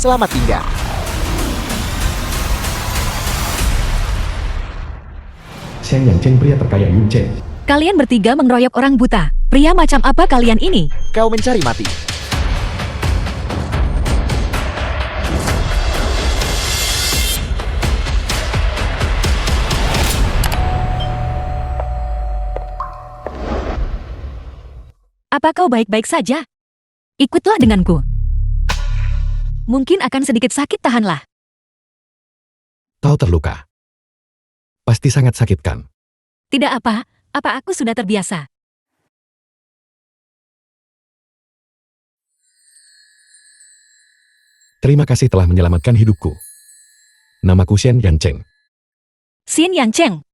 Selamat tinggal. Xian Yancheng, pria terkaya Yun Chen. Kalian bertiga mengeroyok orang buta. Pria macam apa kalian ini? Kau mencari mati. Apa kau baik-baik saja? Ikutlah denganku. Mungkin akan sedikit sakit, tahanlah. Kau terluka. Pasti sangat sakit kan? Tidak apa aku sudah terbiasa. Terima kasih telah menyelamatkan hidupku. Namaku Xian Yancheng. Xian Yancheng,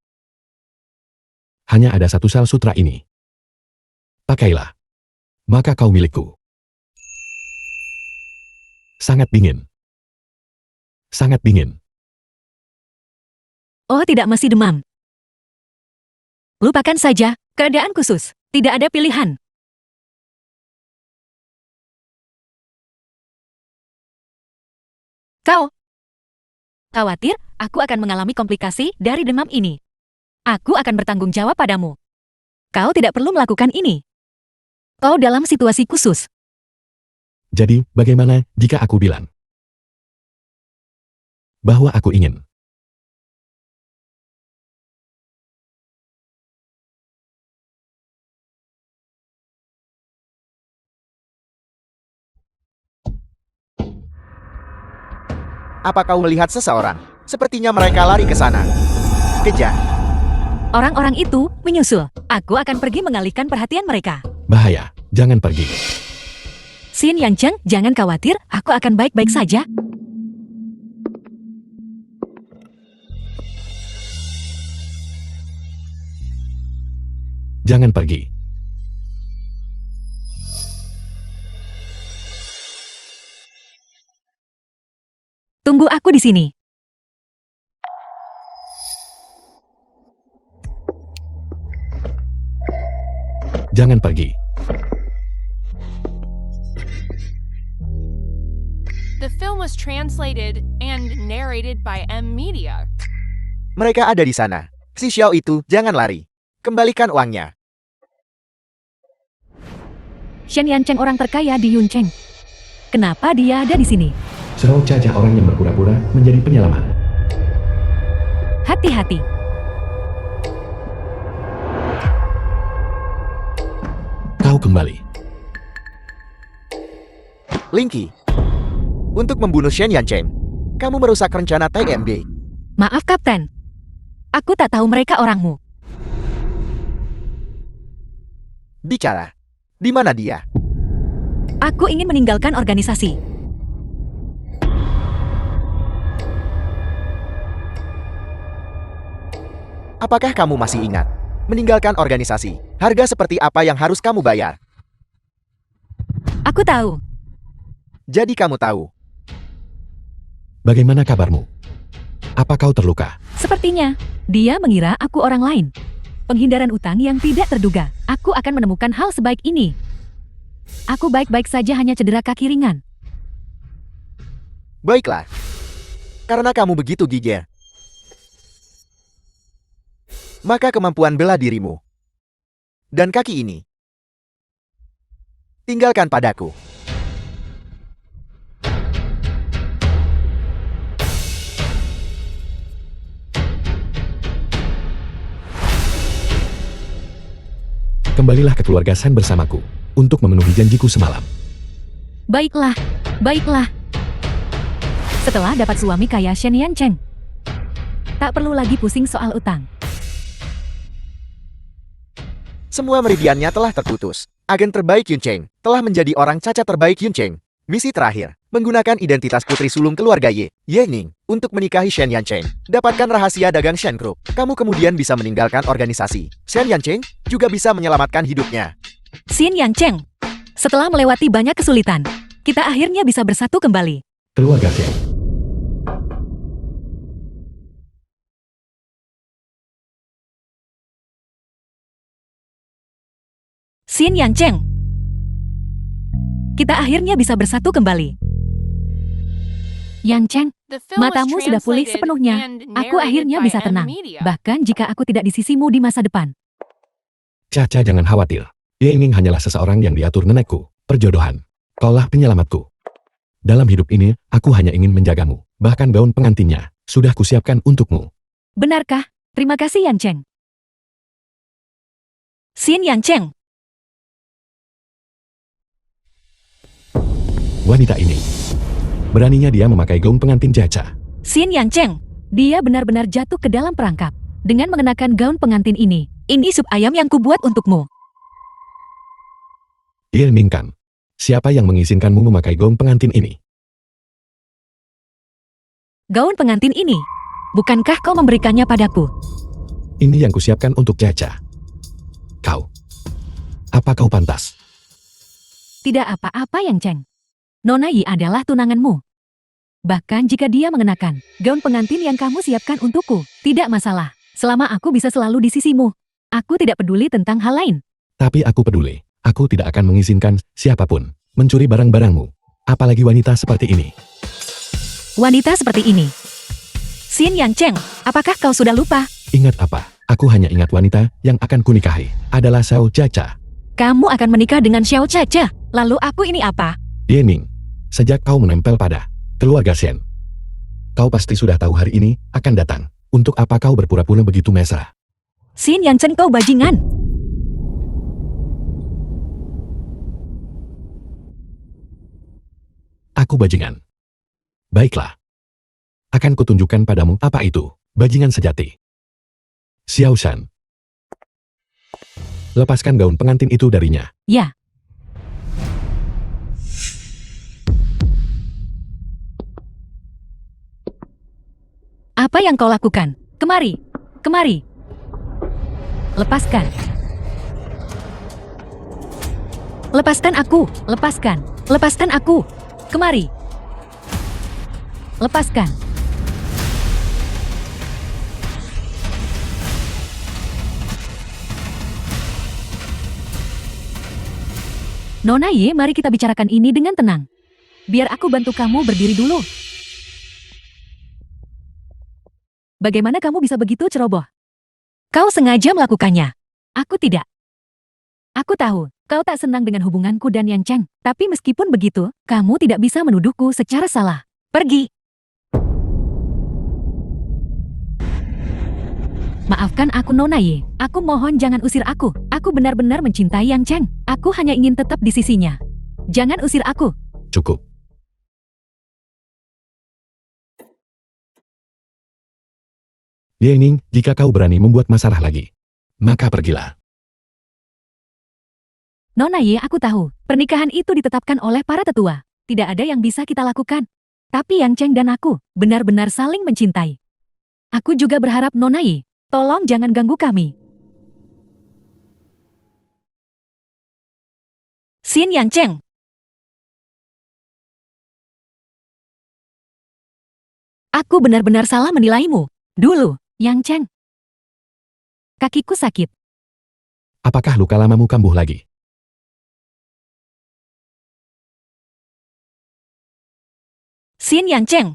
Hanya ada satu sel sutra ini. Pakailah. Maka kau milikku. Sangat dingin. Sangat dingin. oh tidak mesti demam. Lupakan saja, keadaan khusus. Tidak ada pilihan. Kau khawatir aku akan mengalami komplikasi dari demam ini. Aku akan bertanggung jawab padamu. Kau tidak perlu melakukan ini. Kau dalam situasi khusus. Jadi, bagaimana jika aku bilang bahwa aku ingin Apa kau melihat seseorang? Sepertinya mereka lari ke sana. Kejar. Orang-orang itu menyusul. Aku akan pergi mengalihkan perhatian mereka. bahaya, jangan pergi. Xian Yancheng, jangan khawatir, aku akan baik-baik saja. Jangan pergi. Tunggu aku di sini. Jangan pergi. The film was translated and narrated by M Media. Mereka ada di sana. Si Xiao itu, jangan lari. Kembalikan uangnya. Xian Yancheng orang terkaya di Yuncheng. Kenapa dia ada di sini? Serau Caca, orang yang berpura-pura menjadi penyelamat. Hati-hati. Kau kembali. Linky. Untuk membunuh Xian Yancheng, kamu merusak rencana TMB. Maaf, Kapten. Aku tak tahu mereka orangmu. Bicara. Di mana dia? Aku ingin meninggalkan organisasi. Apakah kamu masih ingat? Meninggalkan organisasi. Harga seperti apa yang harus kamu bayar? Aku tahu. Jadi kamu tahu. Bagaimana kabarmu? Apa kau terluka? Sepertinya, dia mengira aku orang lain. Penghindaran utang yang tidak terduga. Aku akan menemukan hal sebaik ini. Aku baik-baik saja, hanya cedera kaki ringan. Baiklah. Karena kamu begitu gigih, maka kemampuan bela dirimu dan kaki ini tinggalkan padaku. Kembalilah ke keluarga Shan bersamaku untuk memenuhi janjiku semalam. Baiklah, baiklah. Setelah dapat suami kaya Xian Yancheng, tak perlu lagi pusing soal utang. Semua meridiannya telah terputus. Agen terbaik Yuncheng telah menjadi orang cacat terbaik Yuncheng. Misi terakhir, menggunakan identitas putri sulung keluarga Ye Ning untuk menikahi Xian Yancheng. Dapatkan rahasia dagang Shen Group. Kamu kemudian bisa meninggalkan organisasi. Xian Yancheng juga bisa menyelamatkan hidupnya. Xian Yancheng, setelah melewati banyak kesulitan, kita akhirnya bisa bersatu kembali. Keluarga Shen. Xian Yancheng, kita akhirnya bisa bersatu kembali. Yang Cheng, The film was matamu sudah pulih translated sepenuhnya. and Aku narrated akhirnya by bisa M tenang. Media. Bahkan jika aku tidak di sisimu di masa depan. Caca, jangan khawatir. Ye Ning hanyalah seseorang yang diatur nenekku. Perjodohan. Kaulah penyelamatku. Dalam hidup ini, aku hanya ingin menjagamu. Bahkan gaun pengantinnya, sudah kusiapkan untukmu. Benarkah? Terima kasih Yang Cheng. Xin Yang Cheng, Wanita ini. Beraninya dia memakai gaun pengantin Caca. Xin Yang Cheng. Dia benar-benar jatuh ke dalam perangkap. Dengan mengenakan gaun pengantin ini sup ayam yang kubuat untukmu. Ye Ning kan. Siapa yang mengizinkanmu memakai gaun pengantin ini? Gaun pengantin ini, bukankah kau memberikannya padaku? Ini yang kusiapkan untuk Caca. Kau. Apa kau pantas? Tidak apa-apa Yang Cheng. Nona Yi adalah tunanganmu. Bahkan jika dia mengenakan gaun pengantin yang kamu siapkan untukku, tidak masalah. Selama aku bisa selalu di sisimu. Aku tidak peduli tentang hal lain. Tapi aku peduli. Aku tidak akan mengizinkan siapapun mencuri barang-barangmu. Apalagi wanita seperti ini. Wanita seperti ini. Xin Yang Cheng, apakah kau sudah lupa? Ingat apa? Aku hanya ingat wanita yang akan kunikahi. Adalah Xiao Caca. Kamu akan menikah dengan Xiao Caca. Lalu aku ini apa? Ye Ning. Sejak kau menempel pada keluarga Shen, kau pasti sudah tahu hari ini akan datang. Untuk apa kau berpura-pura begitu mesra? Xin Yang Cheng, kau bajingan. Aku bajingan. Baiklah. Akan kutunjukkan padamu apa itu bajingan sejati. Xiao Shan. Lepaskan gaun pengantin itu darinya. Ya. Apa yang kau lakukan? Kemari. Kemari. Lepaskan. Lepaskan aku. Lepaskan. Lepaskan aku. Kemari. Lepaskan. Nona Ye, mari kita bicarakan ini dengan tenang. Biar aku bantu kamu berdiri dulu. Bagaimana kamu bisa begitu ceroboh? Kau sengaja melakukannya. Aku tidak. Aku tahu, kau tak senang dengan hubunganku dan Yang Cheng. Tapi meskipun begitu, kamu tidak bisa menuduhku secara salah. Pergi. Maafkan aku Nona Ye. Aku mohon jangan usir aku. Aku benar-benar mencintai Yang Cheng. Aku hanya ingin tetap di sisinya. Jangan usir aku. Cukup. Ye Ning, jika kau berani membuat masalah lagi, maka pergilah. Nona Ye, aku tahu. Pernikahan itu ditetapkan oleh para tetua. Tidak ada yang bisa kita lakukan. Tapi Yang Cheng dan aku benar-benar saling mencintai. Aku juga berharap Nona Ye, tolong jangan ganggu kami. Xin Yang Cheng. Aku benar-benar salah menilaimu. Dulu, Yang Cheng. Kakiku sakit. Apakah luka lamamu kambuh lagi? Xin Yang Cheng.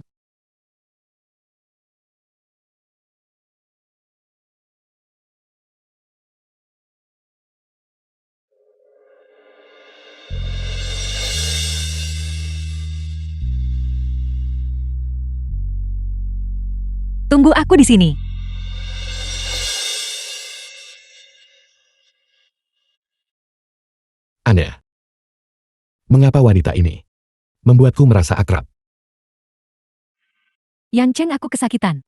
Tunggu aku di sini. Aneh. Mengapa wanita ini membuatku merasa akrab? Yang Cheng, aku kesakitan.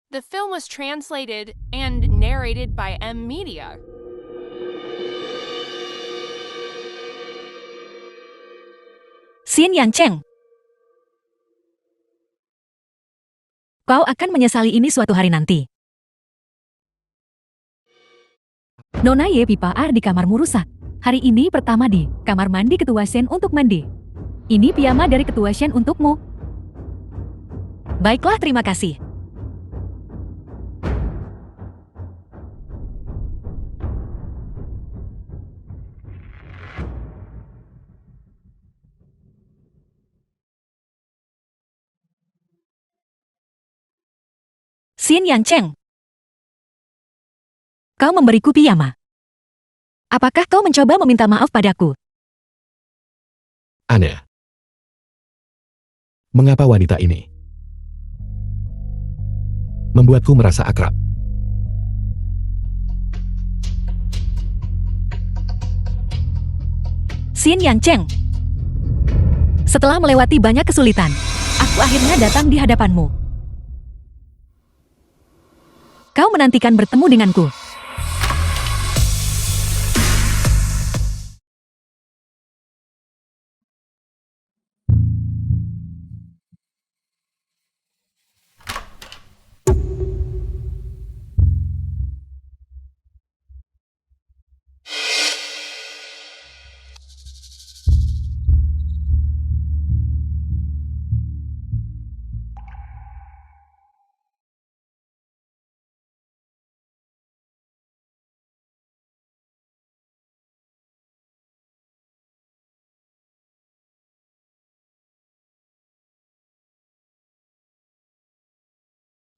The film was translated and narrated by M Media. Xin Yang Cheng. Kau akan menyesali ini suatu hari nanti. Nona Ye, pipa air di kamarmu rusak. Hari ini pertama di kamar mandi Ketua Shen untuk mandi. Ini piyama dari Ketua Shen untukmu. Baiklah, terima kasih. Xin Yang Cheng. Kau memberiku piyama. Apakah kau mencoba meminta maaf padaku? Aneh. Mengapa wanita ini membuatku merasa akrab? Xin Yang Cheng. Setelah melewati banyak kesulitan, aku akhirnya datang di hadapanmu. Kau menantikan bertemu denganku.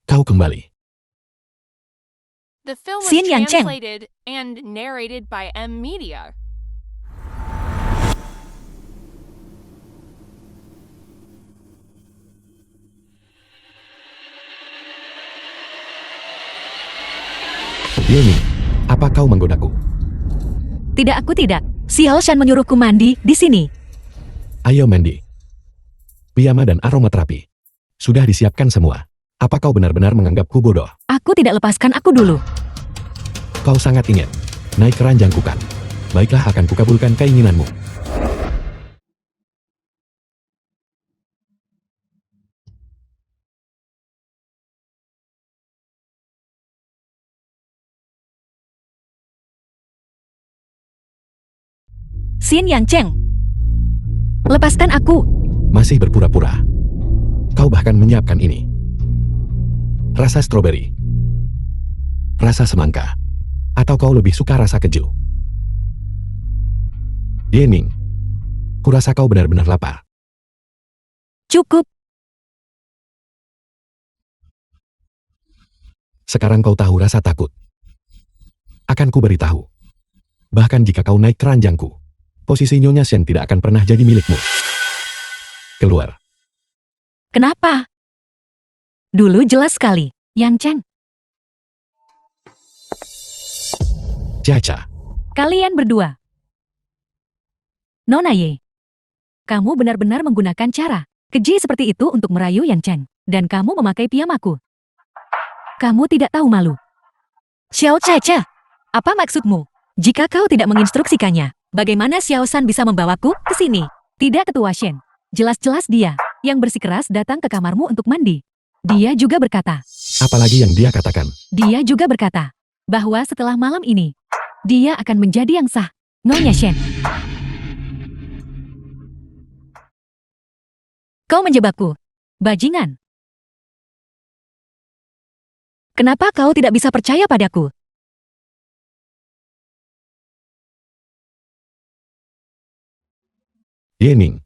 Kau kembali. The film was Xin Yang Cheng. translated and narrated by M Media. Yeni, apa kau menggodaku? Tidak, aku tidak. Xiao Shan menyuruhku mandi di sini. Ayo mandi. Piyama dan aromaterapi sudah disiapkan semua. Apa kau benar-benar menganggapku bodoh? Aku tidak lepaskan aku dulu. Kau sangat ingin naik keranjangku kan? Baiklah, akan kukabulkan keinginanmu. Xin Yang Cheng. Lepaskan aku. Masih berpura-pura. Kau bahkan menyiapkan ini. Rasa stroberi, rasa semangka, atau kau lebih suka rasa keju? Yening, kurasa kau benar-benar lapar. Cukup. Sekarang kau tahu rasa takut. Akan ku beritahu. Bahkan jika kau naik keranjangku, posisi Nyonya Shen tidak akan pernah jadi milikmu. Keluar. Kenapa? Dulu jelas sekali, Yang Cheng. Caca, Kalian berdua. Nona Ye. Kamu benar-benar menggunakan cara keji seperti itu untuk merayu Yang Cheng. Dan kamu memakai piyamaku. Kamu tidak tahu malu. Xiao Caca, apa maksudmu? Jika kau tidak menginstruksikannya, bagaimana Xiao San bisa membawaku ke sini? Tidak, Ketua Shen. Jelas-jelas dia yang bersikeras datang ke kamarmu untuk mandi. Dia juga berkata, apalagi yang dia katakan? dia juga berkata bahwa setelah malam ini, dia akan menjadi yang sah. Nyonya Shen. Kau menjebakku, bajingan. Kenapa kau tidak bisa percaya padaku? Yening,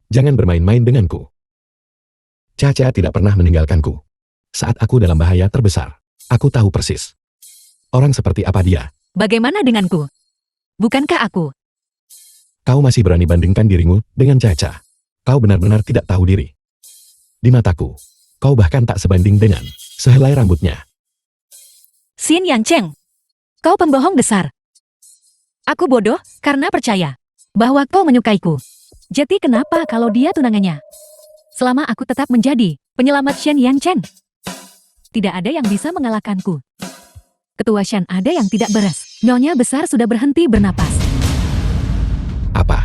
jangan bermain-main denganku. Caca tidak pernah meninggalkanku. Saat aku dalam bahaya terbesar, aku tahu persis. Orang seperti apa dia. Bagaimana denganku? Bukankah aku? Kau masih berani bandingkan dirimu dengan Caca. Kau benar-benar tidak tahu diri. Di mataku, kau bahkan tak sebanding dengan sehelai rambutnya. Xin Yang Cheng, kau pembohong besar. Aku bodoh karena percaya bahwa kau menyukaiku. Jadi kenapa kalau dia tunangannya? Selama aku tetap menjadi penyelamat Shen Yang Cheng, tidak ada yang bisa mengalahkanku. Ketua Shen ada yang tidak beres. Nyonya besar sudah berhenti bernapas. Apa?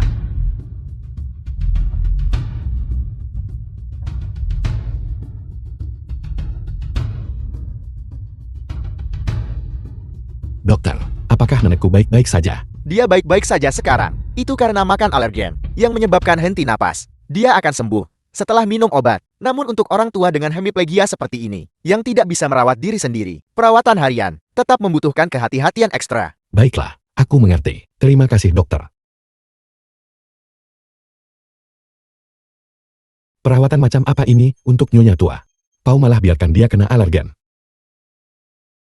Dokter, apakah nenekku baik-baik saja? Dia baik-baik saja sekarang. Itu karena makan alergen yang menyebabkan henti napas. Dia akan sembuh setelah minum obat. Namun untuk orang tua dengan hemiplegia seperti ini, yang tidak bisa merawat diri sendiri, perawatan harian tetap membutuhkan kehati-hatian ekstra. Baiklah, aku mengerti. Terima kasih, dokter. Perawatan macam apa ini untuk Nyonya tua? Kau malah biarkan dia kena alergen.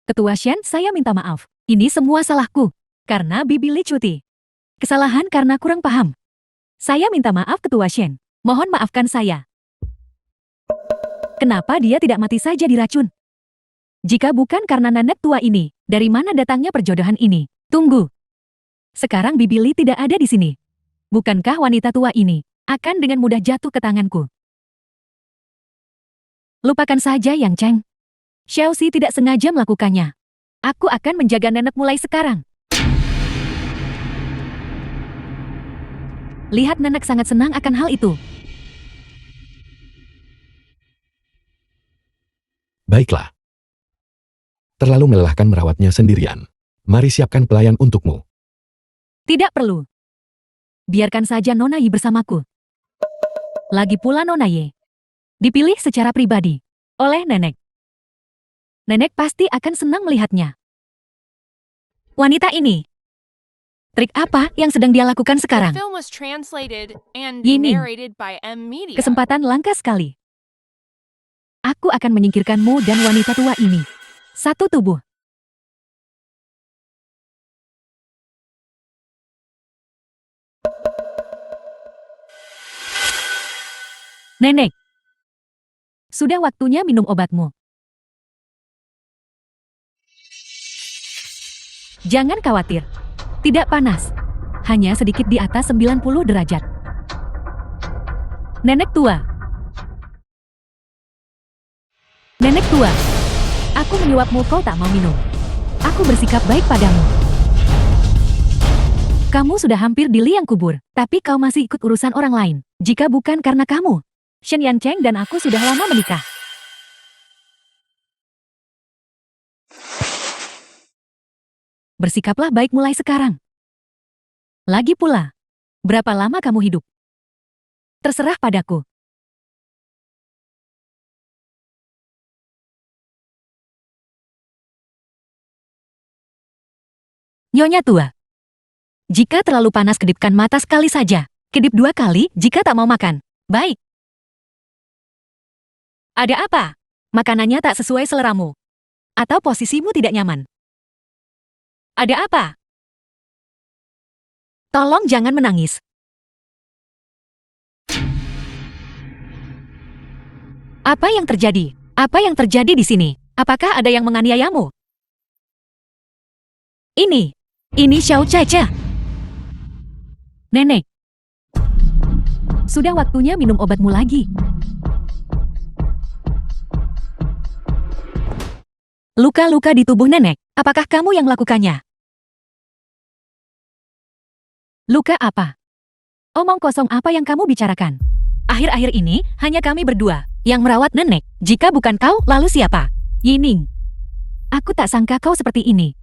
Ketua Shen, saya minta maaf. Ini semua salahku. Karena Bibi Li cuti. Kesalahan karena kurang paham. Saya minta maaf Ketua Shen. Mohon maafkan saya. Kenapa dia tidak mati saja diracun? Jika bukan karena nenek tua ini, dari mana datangnya perjodohan ini? Tunggu. Sekarang Bibi Li tidak ada di sini. Bukankah wanita tua ini akan dengan mudah jatuh ke tanganku? Lupakan saja Yang Cheng. Xiaoxi tidak sengaja melakukannya. Aku akan menjaga nenek mulai sekarang. Lihat nenek sangat senang akan hal itu. Baiklah. Terlalu melelahkan merawatnya sendirian. Mari siapkan pelayan untukmu. Tidak perlu. Biarkan saja Nona Yi bersamaku. Lagi pula Nona Yi dipilih secara pribadi oleh nenek. Nenek pasti akan senang melihatnya. Wanita ini. Trik apa yang sedang dia lakukan The sekarang? film was translated and Yining. narrated by M Media. Kesempatan langka sekali. Aku akan menyingkirkanmu dan wanita tua ini. Satu tubuh. Nenek. Sudah waktunya minum obatmu. Jangan khawatir. Tidak panas. Hanya sedikit di atas 90 derajat. Nenek tua. Nenek tua. Aku menyuapmu, kau tak mau minum. Aku bersikap baik padamu. Kamu sudah hampir di liang kubur, tapi kau masih ikut urusan orang lain. Jika bukan karena kamu, Shen Yancheng dan aku sudah lama menikah. Bersikaplah baik mulai sekarang. Lagi pula, berapa lama kamu hidup? Terserah padaku. Nyonya tua. Jika terlalu panas kedipkan mata sekali saja. Kedip 2 kali jika tak mau makan. Baik. Ada apa? Makanannya tak sesuai seleramu. Atau posisimu tidak nyaman. Ada apa? Tolong jangan menangis. Apa yang terjadi? Apa yang terjadi di sini? Apakah ada yang menganiayamu? Ini Xiao Caca. Nenek. Sudah waktunya minum obatmu lagi. Luka-luka di tubuh nenek, apakah kamu yang melakukannya? Luka apa? Omong kosong apa yang kamu bicarakan? Akhir-akhir ini, hanya kami berdua yang merawat nenek. Jika bukan kau, lalu siapa? Yining. Aku tak sangka kau seperti ini.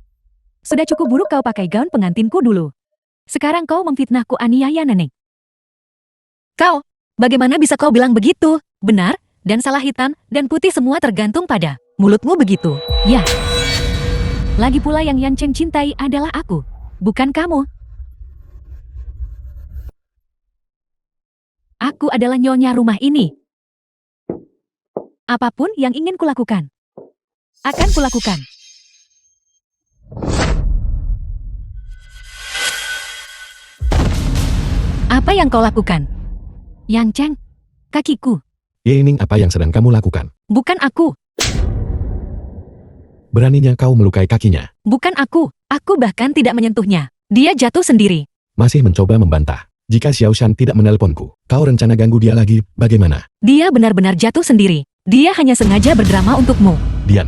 Sudah cukup buruk kau pakai gaun pengantinku dulu. Sekarang kau memfitnahku aniaya nenek. Kau, bagaimana bisa kau bilang begitu? Benar, dan salah hitam, dan putih semua tergantung pada mulutmu begitu. Ya. Lagi pula yang Yancheng cintai adalah aku, bukan kamu. Aku adalah nyonya rumah ini. Apapun yang ingin kulakukan, akan kulakukan. Apa yang kau lakukan? Yancheng, kakiku. Yining, apa yang sedang kamu lakukan? Bukan aku. Beraninya kau melukai kakinya. Bukan aku bahkan tidak menyentuhnya. Dia jatuh sendiri. Masih mencoba membantah. Jika Xiao Shan tidak menelponku, kau rencana ganggu dia lagi, bagaimana? Dia benar-benar jatuh sendiri. Dia hanya sengaja berdrama untukmu. Diam.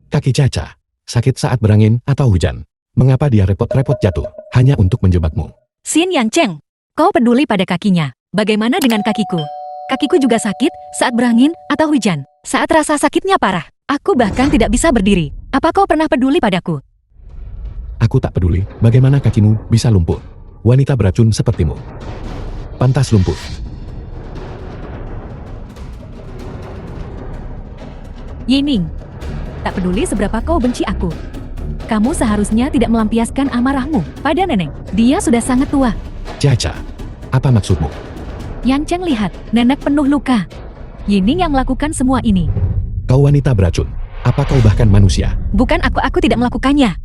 Kaki Caca. Sakit saat berangin atau hujan. Mengapa dia repot-repot jatuh? Hanya untuk menjebakmu. Xin Yancheng, kau peduli pada kakinya. Bagaimana dengan kakiku? Kakiku juga sakit saat berangin atau hujan. Saat rasa sakitnya parah, aku bahkan tidak bisa berdiri. Apa kau pernah peduli padaku? Aku tak peduli bagaimana kakimu bisa lumpuh. Wanita beracun sepertimu pantas lumpuh. Yining, tak peduli seberapa kau benci aku. Kamu seharusnya tidak melampiaskan amarahmu pada nenek. Dia sudah sangat tua. Caca, apa maksudmu? Yancheng lihat, nenek penuh luka. Yining yang melakukan semua ini. Kau wanita beracun. Apa kau bahkan manusia? Bukan aku tidak melakukannya.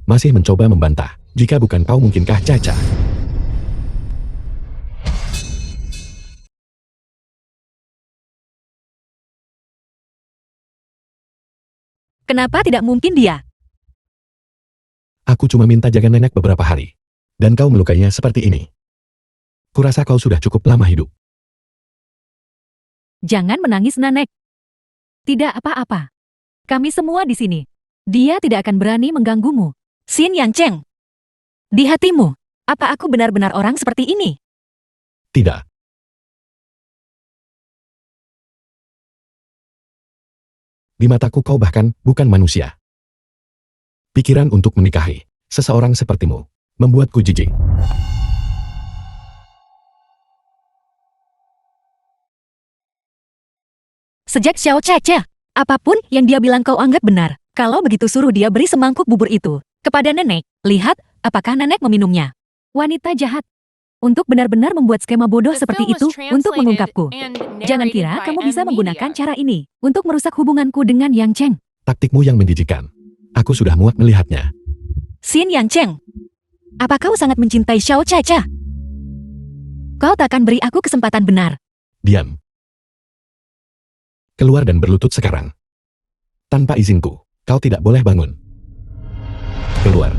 Masih mencoba membantah. Jika bukan kau mungkinkah Caca? Kenapa tidak mungkin dia? Aku cuma minta jaga nenek beberapa hari. Dan kau melukainya seperti ini. Kurasa kau sudah cukup lama hidup. Jangan menangis, Nanek. Tidak apa-apa. Kami semua di sini. Dia tidak akan berani mengganggumu. Xin Yancheng. Di hatimu, apa aku benar-benar orang seperti ini? Tidak. Di mataku kau bahkan bukan manusia. Pikiran untuk menikahi seseorang sepertimu membuatku jijik. Sejak Xiao Caca, apapun yang dia bilang kau anggap benar. Kalau begitu suruh dia beri semangkuk bubur itu kepada nenek. Lihat, apakah nenek meminumnya. Wanita jahat. Untuk benar-benar membuat skema bodoh The seperti film was itu untuk translated mengungkapku. and Jangan narrated kira by kamu M bisa menggunakan Media. cara ini untuk merusak hubunganku dengan Yang Cheng. Taktikmu yang menjijikan. Aku sudah muak melihatnya. Xin Yang Cheng, apa kau sangat mencintai Xiao Caca? Kau takkan beri aku kesempatan benar. Diam. Keluar dan berlutut sekarang. Tanpa izinku, kau tidak boleh bangun. Keluar.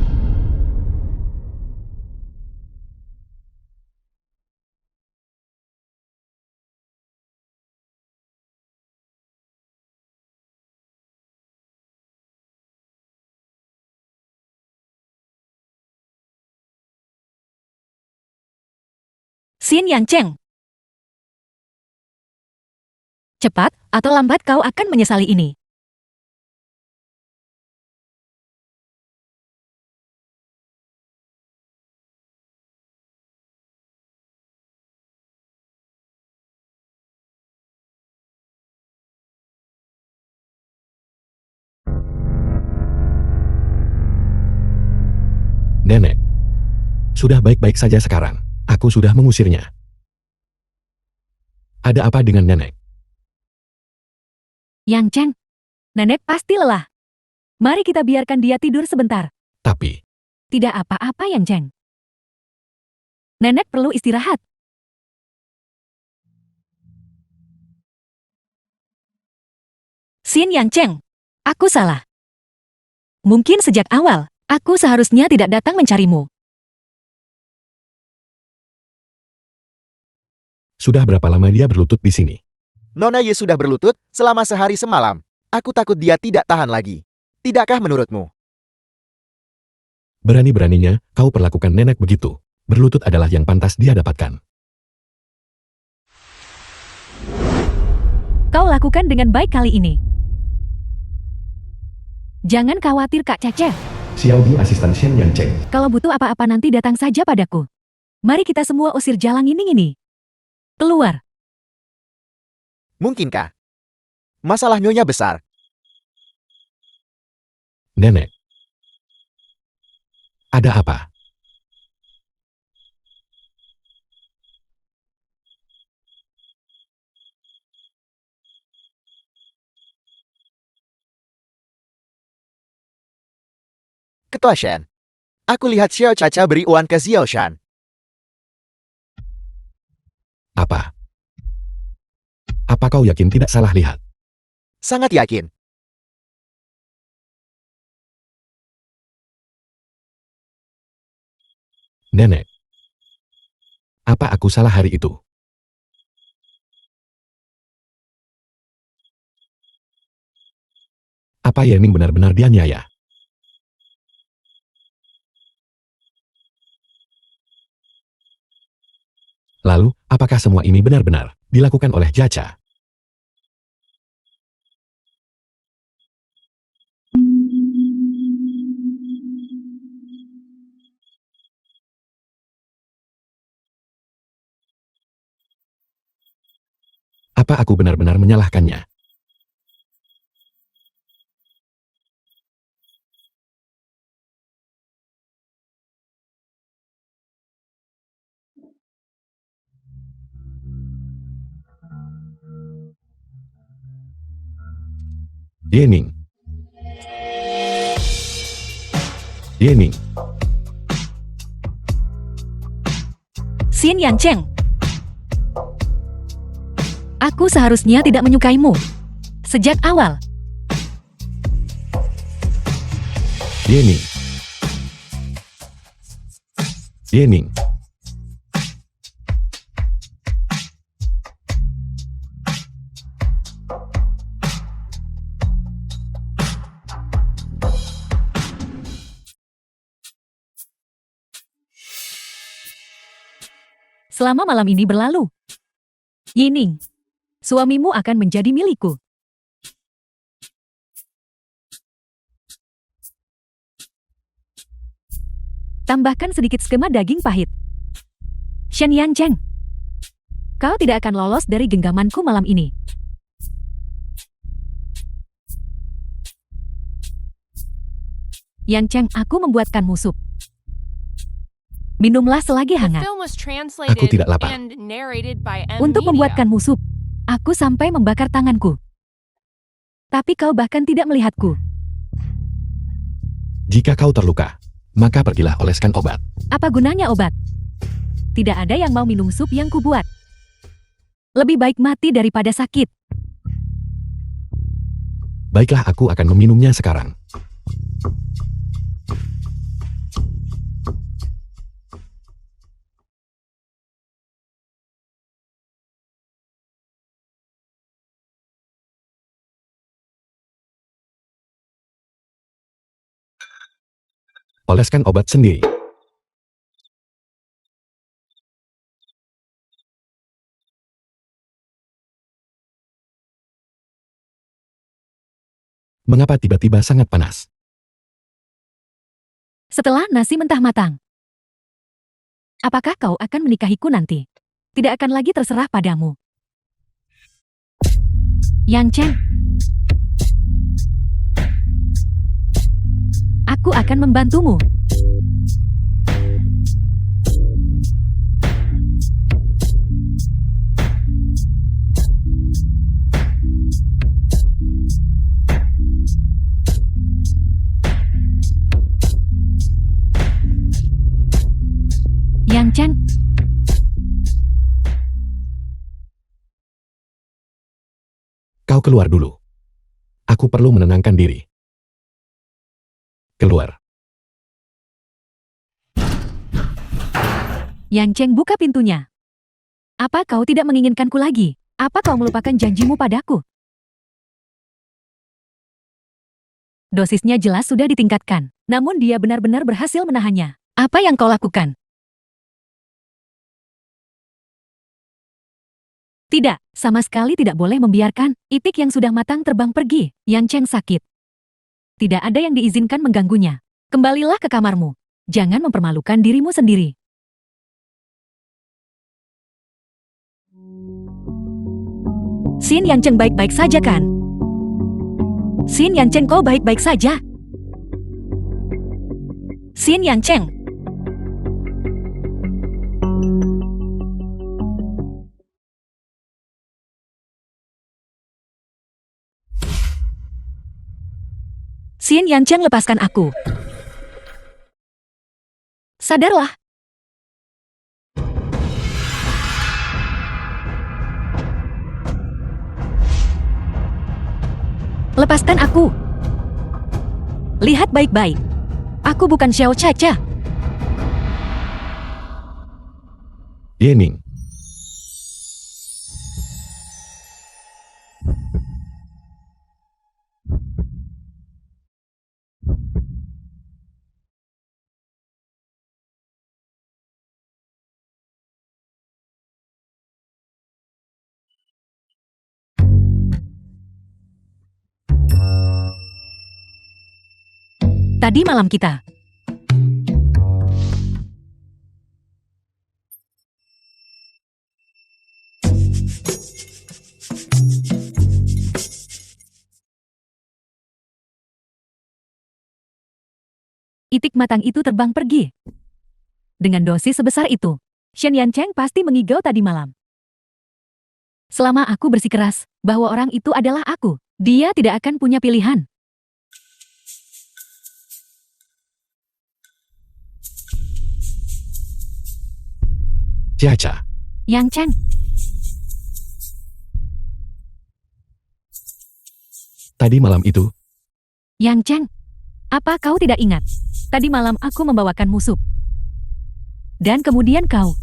Xin Yang Cheng. Cepat atau lambat kau akan menyesali ini. Nenek. Sudah baik-baik saja sekarang. Aku sudah mengusirnya. Ada apa dengan nenek? Yang Cheng, nenek pasti lelah. Mari kita biarkan dia tidur sebentar. Tapi, Tidak apa-apa Yang Cheng. Nenek perlu istirahat. Xin Yang Cheng, aku salah. Mungkin sejak awal, aku seharusnya tidak datang mencarimu. sudah berapa lama dia berlutut di sini? Nona Ye sudah berlutut selama sehari semalam. Aku takut dia tidak tahan lagi. Tidakkah menurutmu? Berani-beraninya, kau perlakukan nenek begitu. Berlutut adalah yang pantas dia dapatkan. Kau lakukan dengan baik kali ini. Jangan khawatir Kak Caca. Xiaobi asisten Shen Yancheng. Kalau butuh apa-apa nanti datang saja padaku. Mari kita semua usir Jalang ini. Keluar. Mungkinkah? Masalah Nyonya besar. Nenek. Ada apa? Ketua Shen. Aku lihat Xiao Caca beri uang ke Xiao Shan. Apa? Apa kau yakin tidak salah lihat? Sangat yakin. Nenek. Apa aku salah hari itu? Apa Yening benar-benar dianiaya? Lalu, apakah semua ini benar-benar dilakukan oleh Caca? Apa aku benar-benar menyalahkannya? Yening. Yening, Xin Yancheng. Aku seharusnya tidak menyukaimu. Sejak awal. Yening, Yening, Selama malam ini berlalu, Yining, suamimu akan menjadi milikku. Tambahkan sedikit skema daging pahit. Shen Yancheng, kau tidak akan lolos dari genggamanku malam ini. Yancheng, aku membuatkanmu sup. Minumlah selagi The hangat. film was translated Aku tidak lapar. and narrated by M. Untuk Media. membuatkanmu sup, aku sampai membakar tanganku. Tapi kau bahkan tidak melihatku. jika kau terluka, maka pergilah oleskan obat. Apa gunanya obat? Tidak ada yang mau minum sup yang kubuat. Lebih baik mati daripada sakit. Baiklah, aku akan meminumnya sekarang. Oleskan obat sendiri. Mengapa tiba-tiba sangat panas? Setelah nasi mentah matang. Apakah kau akan menikahiku nanti? Tidak akan lagi terserah padamu. Yang Cheng. Aku akan membantumu. Yang Cheng. Kau keluar dulu. Aku perlu menenangkan diri. Keluar. Yang Cheng buka pintunya. Apa kau tidak menginginkanku lagi? Apa kau melupakan janjimu padaku? Dosisnya jelas sudah ditingkatkan, namun dia benar-benar berhasil menahannya. Apa yang kau lakukan? Tidak, sama sekali tidak boleh membiarkan itik yang sudah matang terbang pergi. Yang Cheng sakit. Tidak ada yang diizinkan mengganggunya. Kembalilah ke kamarmu. Jangan mempermalukan dirimu sendiri. Xin Yang Cheng baik-baik saja kan? Xin Yang Cheng, kau baik-baik saja? Xin Yang Cheng. Xin Yang Cheng, lepaskan aku. Sadarlah. Lepaskan aku. Lihat baik-baik. Aku bukan Xiao Caca. Yening, Tadi malam kita. Itik matang itu terbang pergi. Dengan dosis sebesar itu, Shen Yancheng pasti mengigau tadi malam. Selama aku bersikeras bahwa orang itu adalah aku, dia tidak akan punya pilihan. Caca, Yang Cheng, tadi malam itu, Yang Cheng, apa kau tidak ingat? Tadi malam aku membawakanmu sup. Dan kemudian kau.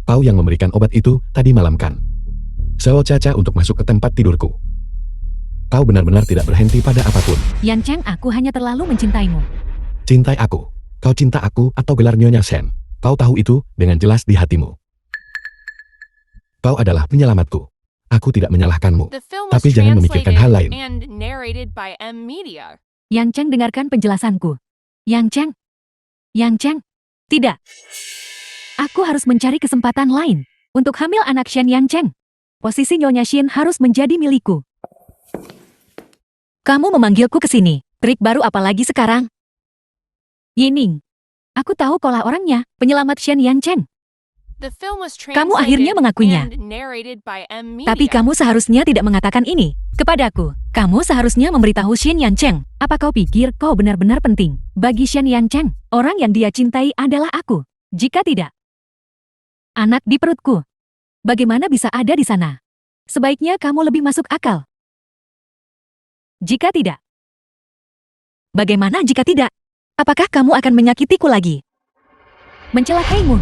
kau yang memberikan obat itu tadi malam kan? Seo Caca untuk masuk ke tempat tidurku. Kau benar-benar tidak berhenti pada apapun. Yang Cheng, aku hanya terlalu mencintaimu. Cintai aku. Kau cinta aku atau gelar Nyonya Shen. Kau tahu itu dengan jelas di hatimu. Kau adalah penyelamatku. Aku tidak menyalahkanmu. The film was Tapi jangan memikirkan hal lain. translated and narrated by M Media. Yang Cheng, dengarkan penjelasanku. Yang Cheng. Yang Cheng. Tidak. Aku harus mencari kesempatan lain untuk hamil anak Shen Yang Cheng. Posisi Nyonya Shin harus menjadi milikku. Kamu memanggilku ke sini. Trik baru apa lagi sekarang? Yining. Aku tahu kaulah orangnya, penyelamat Shen Yang Cheng. The film was Kamu akhirnya translated mengakuinya. and narrated by M Media. Tapi kamu seharusnya tidak mengatakan ini kepadaku. Kamu seharusnya memberitahu Shen Yang Cheng. Apa kau pikir kau benar-benar penting? Bagi Shen Yang Cheng, orang yang dia cintai adalah aku. Jika tidak, anak di perutku, bagaimana bisa ada di sana? Sebaiknya kamu lebih masuk akal. Jika tidak, bagaimana jika tidak? Apakah kamu akan menyakitiku lagi? Mencelakaimu.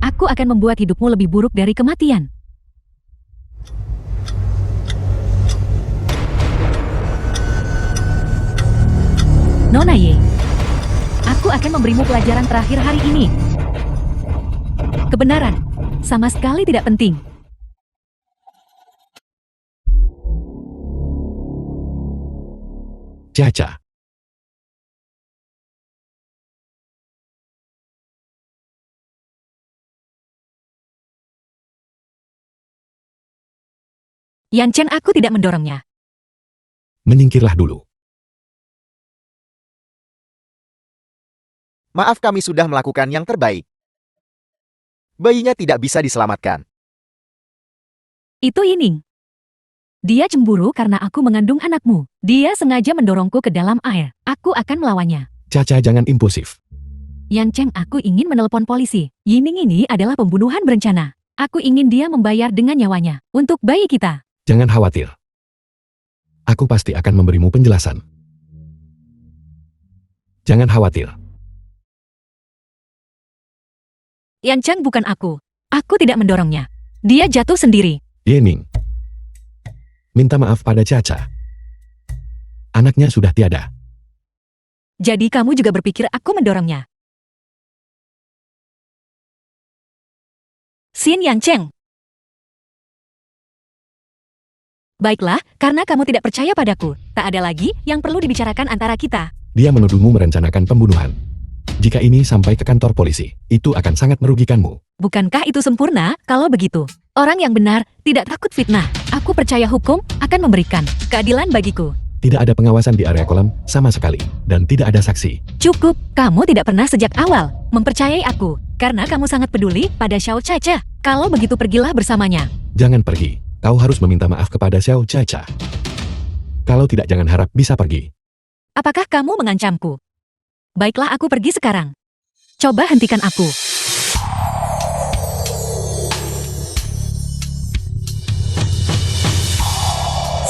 Aku akan membuat hidupmu lebih buruk dari kematian. Nona Ye, aku akan memberimu pelajaran terakhir hari ini. Kebenaran sama sekali tidak penting. Caca, Yan Chen, aku tidak mendorongnya. menyingkirlah dulu. Maaf, kami sudah melakukan yang terbaik. Bayinya tidak bisa diselamatkan. Itu Yining. Dia cemburu karena aku mengandung anakmu. Dia sengaja mendorongku ke dalam air. Aku akan melawannya. Caca, jangan impulsif. Yan Cheng, aku ingin menelpon polisi. Yining ini adalah pembunuhan berencana. Aku ingin dia membayar dengan nyawanya untuk bayi kita. Jangan khawatir. Aku pasti akan memberimu penjelasan. Jangan khawatir. Yan Cheng, bukan aku. Aku tidak mendorongnya. Dia jatuh sendiri. Yening, minta maaf pada Caca. Anaknya sudah tiada. Jadi kamu juga berpikir aku mendorongnya? Xin Yang Cheng. Baiklah, karena kamu tidak percaya padaku, tak ada lagi yang perlu dibicarakan antara kita. Dia menuduhmu merencanakan pembunuhan. Jika ini sampai ke kantor polisi, itu akan sangat merugikanmu. Bukankah itu sempurna kalau begitu? Orang yang benar tidak takut fitnah. Aku percaya hukum akan memberikan keadilan bagiku. Tidak ada pengawasan di area kolam sama sekali, dan tidak ada saksi. Cukup, kamu tidak pernah sejak awal mempercayai aku, karena kamu sangat peduli pada Xiao Caca. Kalau begitu pergilah bersamanya. Jangan pergi. Kau harus meminta maaf kepada Xiao Caca. Kalau tidak, jangan harap bisa pergi. Apakah kamu mengancamku? Baiklah, aku pergi sekarang. Coba hentikan aku.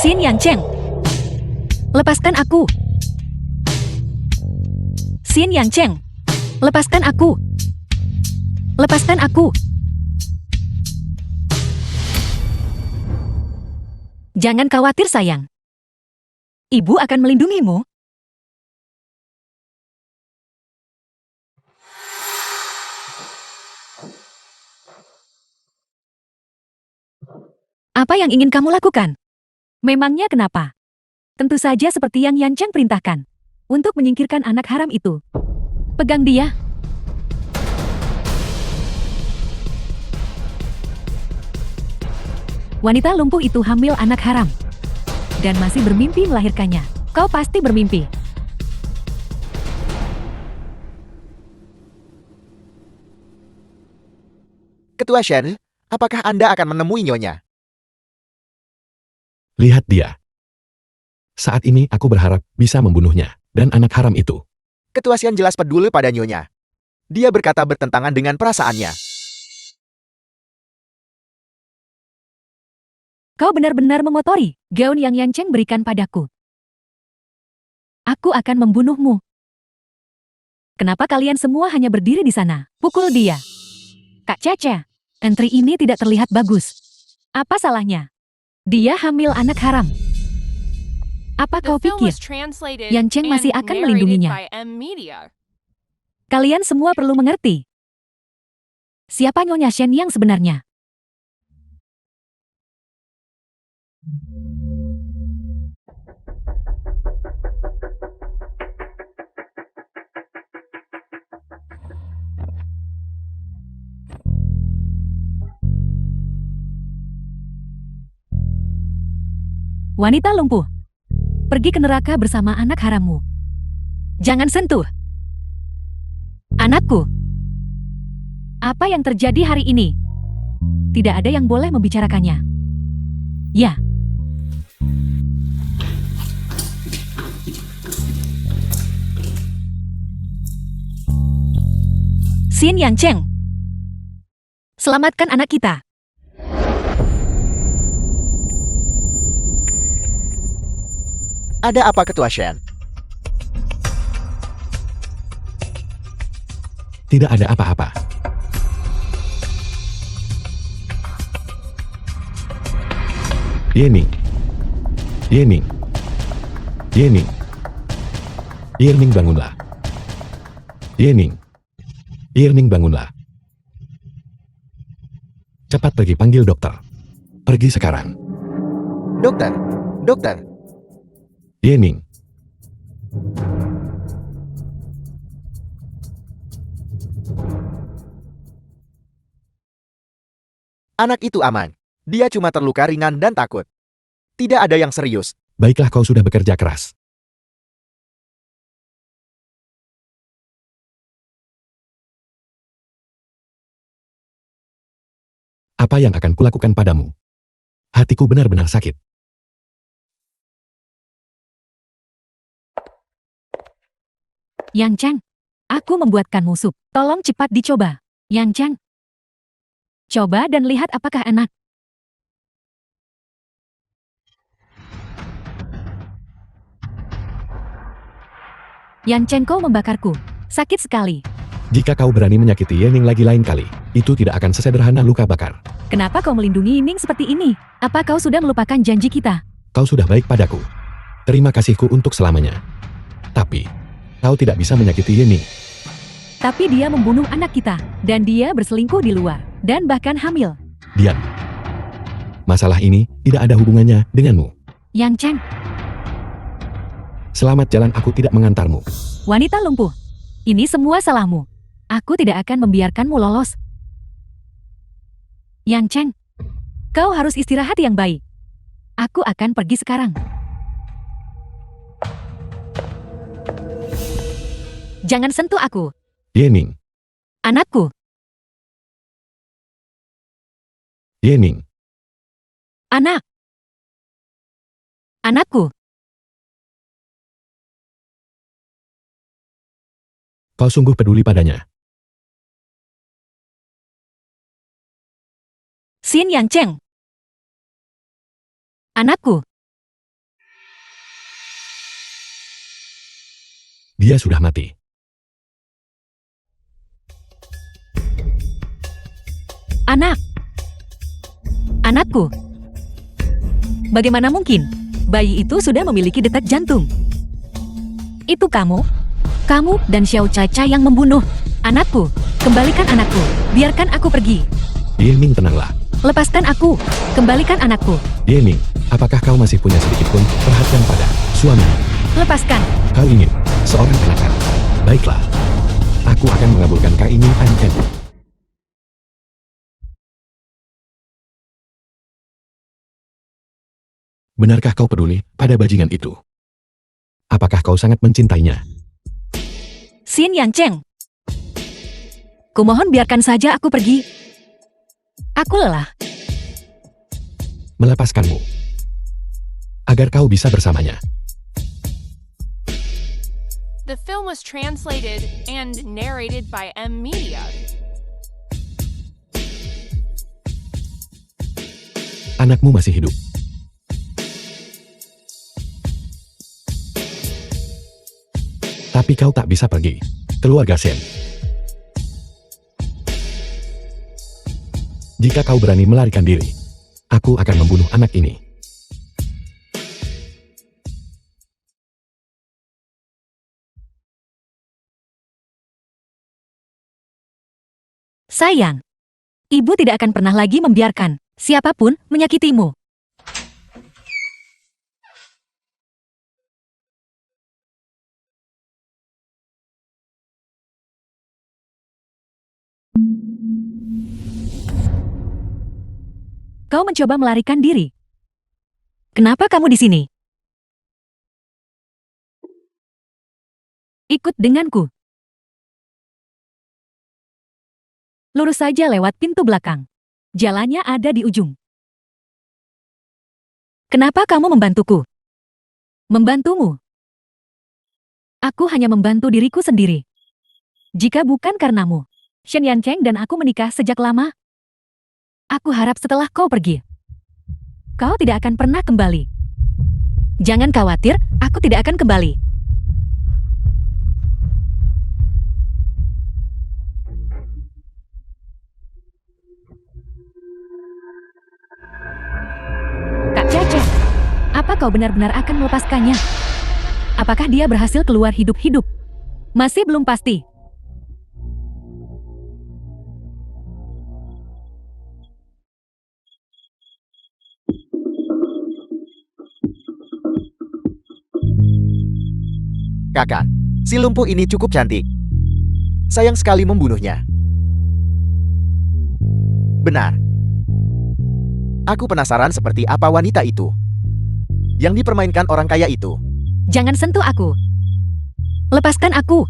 Xin Yang Cheng. Lepaskan aku. Xin Yang Cheng. Lepaskan aku. Lepaskan aku. Jangan khawatir, sayang. Ibu akan melindungimu. Apa yang ingin kamu lakukan? Memangnya kenapa? Tentu saja seperti yang Yan Cheng perintahkan. Untuk menyingkirkan anak haram itu. Pegang dia. Wanita lumpuh itu hamil anak haram. Dan masih bermimpi melahirkannya. Kau pasti bermimpi. Ketua Shen, apakah Anda akan menemui Nyonya? Lihat dia. Saat ini aku berharap bisa membunuhnya, dan anak haram itu. Ketua Xian jelas peduli pada nyonya. Dia berkata bertentangan dengan perasaannya. Kau benar-benar mengotori gaun yang Yan Cheng berikan padaku. Aku akan membunuhmu. Kenapa kalian semua hanya berdiri di sana? Pukul dia. Kak Caca, entry ini tidak terlihat bagus. Apa salahnya? Dia hamil anak haram. Apa kau The film pikir was translated Yan Cheng masih and akan narrated melindunginya? by M Media. Kalian semua perlu mengerti. Siapa Nyonya Shen yang sebenarnya? Wanita lumpuh. Pergi ke neraka bersama anak harammu. Jangan sentuh anakku. Apa yang terjadi hari ini? Tidak ada yang boleh membicarakannya. Ya. Xin Yang Cheng. Selamatkan anak kita. Ada apa Ketua Shen? Tidak ada apa-apa. Yening. Yening. Yening. Yening bangunlah. Yening. Yening bangunlah. Cepat pergi panggil dokter. Pergi sekarang. Dokter, dokter. Yening. Anak itu aman. Dia cuma terluka ringan dan takut. Tidak ada yang serius. Baiklah kau sudah bekerja keras. Apa yang akan kulakukan padamu? Hatiku benar-benar sakit. Yang Cheng, aku membuatkanmu sup. Tolong cepat dicoba. Yang Cheng, coba dan lihat apakah enak. Yan Cheng, kau membakarku. Sakit sekali. Jika kau berani menyakiti Yening lagi lain kali, itu tidak akan sesederhana luka bakar. Kenapa kau melindungi Ning seperti ini? Apa kau sudah melupakan janji kita? Kau sudah baik padaku. Terima kasihku untuk selamanya. Tapi, kau tidak bisa menyakiti Yening. Tapi dia membunuh anak kita, dan dia berselingkuh di luar, dan bahkan hamil. Diam. Masalah ini tidak ada hubungannya denganmu. Yang Cheng, Selamat jalan, aku tidak mengantarmu. wanita lumpuh. Ini semua salahmu. Aku tidak akan membiarkanmu lolos. Yang Cheng, kau harus istirahat yang baik. Aku akan pergi sekarang. Jangan sentuh aku, Yening. anakku. Yening. Anak. Anakku. Kau sungguh peduli padanya. Xin Yang Cheng. Anakku. Dia sudah mati. Anak. Anakku. Bagaimana mungkin? Bayi itu sudah memiliki detak jantung. Itu kamu? Kamu dan Xiao Caca yang membunuh anakku. Kembalikan anakku. Biarkan aku pergi. Yening, tenanglah. Lepaskan aku. Kembalikan anakku. Yening, apakah kau masih punya sedikit pun perhatian pada suamimu? Lepaskan. Kau ingin seorang penakan. Baiklah. Aku akan mengabulkan keinginanmu. Benarkah kau peduli pada bajingan itu? Apakah kau sangat mencintainya? Xin Yang Cheng. Kumohon biarkan saja aku pergi. Aku lelah. Melepaskanmu. Agar kau bisa bersamanya. The film was translated and narrated by M Media. Anakmu masih hidup. Tapi kau tak bisa pergi. Keluarga Shen. Jika kau berani melarikan diri, aku akan membunuh anak ini. Sayang, ibu tidak akan pernah lagi membiarkan siapapun menyakitimu. Kau mencoba melarikan diri. Kenapa kamu di sini? Ikut denganku. Lurus saja lewat pintu belakang. Jalannya ada di ujung. Kenapa kamu membantuku? Membantumu? Aku hanya membantu diriku sendiri. Jika bukan karenamu, Shen Yancheng dan aku menikah sejak lama. Aku harap setelah kau pergi, kau tidak akan pernah kembali. Jangan khawatir, aku tidak akan kembali. Kak Caca, apa kau benar-benar akan melepaskannya? Apakah dia berhasil keluar hidup-hidup? Masih belum pasti. Kakak, si lumpuh ini cukup cantik. Sayang sekali membunuhnya. Benar. Aku penasaran seperti apa wanita itu yang dipermainkan orang kaya itu. Jangan sentuh aku. Lepaskan aku.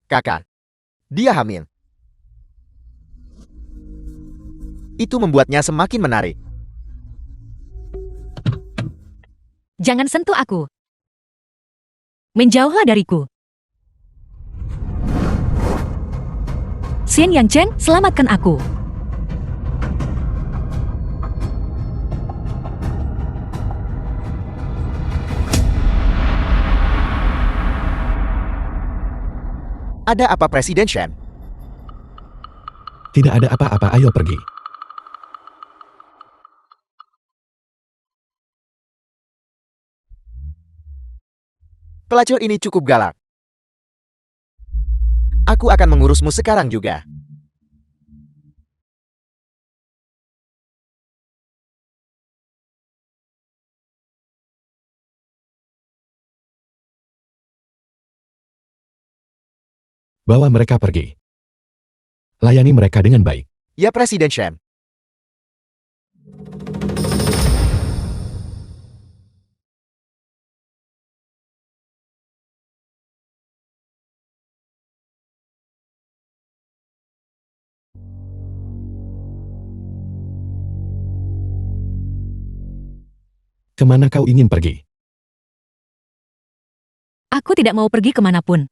Kakak, dia hamil. Itu membuatnya semakin menarik. Jangan sentuh aku. Menjauhlah dariku. Shen Yancheng, selamatkan aku. Ada apa Presiden Shen? Tidak ada apa-apa, ayo pergi. Pelacur ini cukup galak. Aku akan mengurusmu sekarang juga. Bawa mereka pergi. Layani mereka dengan baik. Ya Presiden Shen. Kemana kau ingin pergi? Aku tidak mau pergi kemanapun.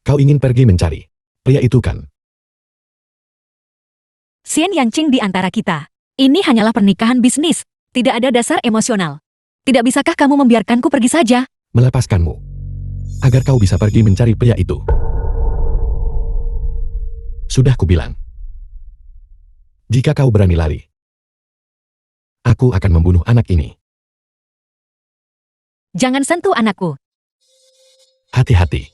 Kau ingin pergi mencari pria itu kan? Shen Yancheng di antara kita. Ini hanyalah pernikahan bisnis. Tidak ada dasar emosional. Tidak bisakah kamu membiarkanku pergi saja? Melepaskanmu. Agar kau bisa pergi mencari pria itu. Sudah kubilang. Jika kau berani lari, aku akan membunuh anak ini. Jangan sentuh anakku. Hati-hati.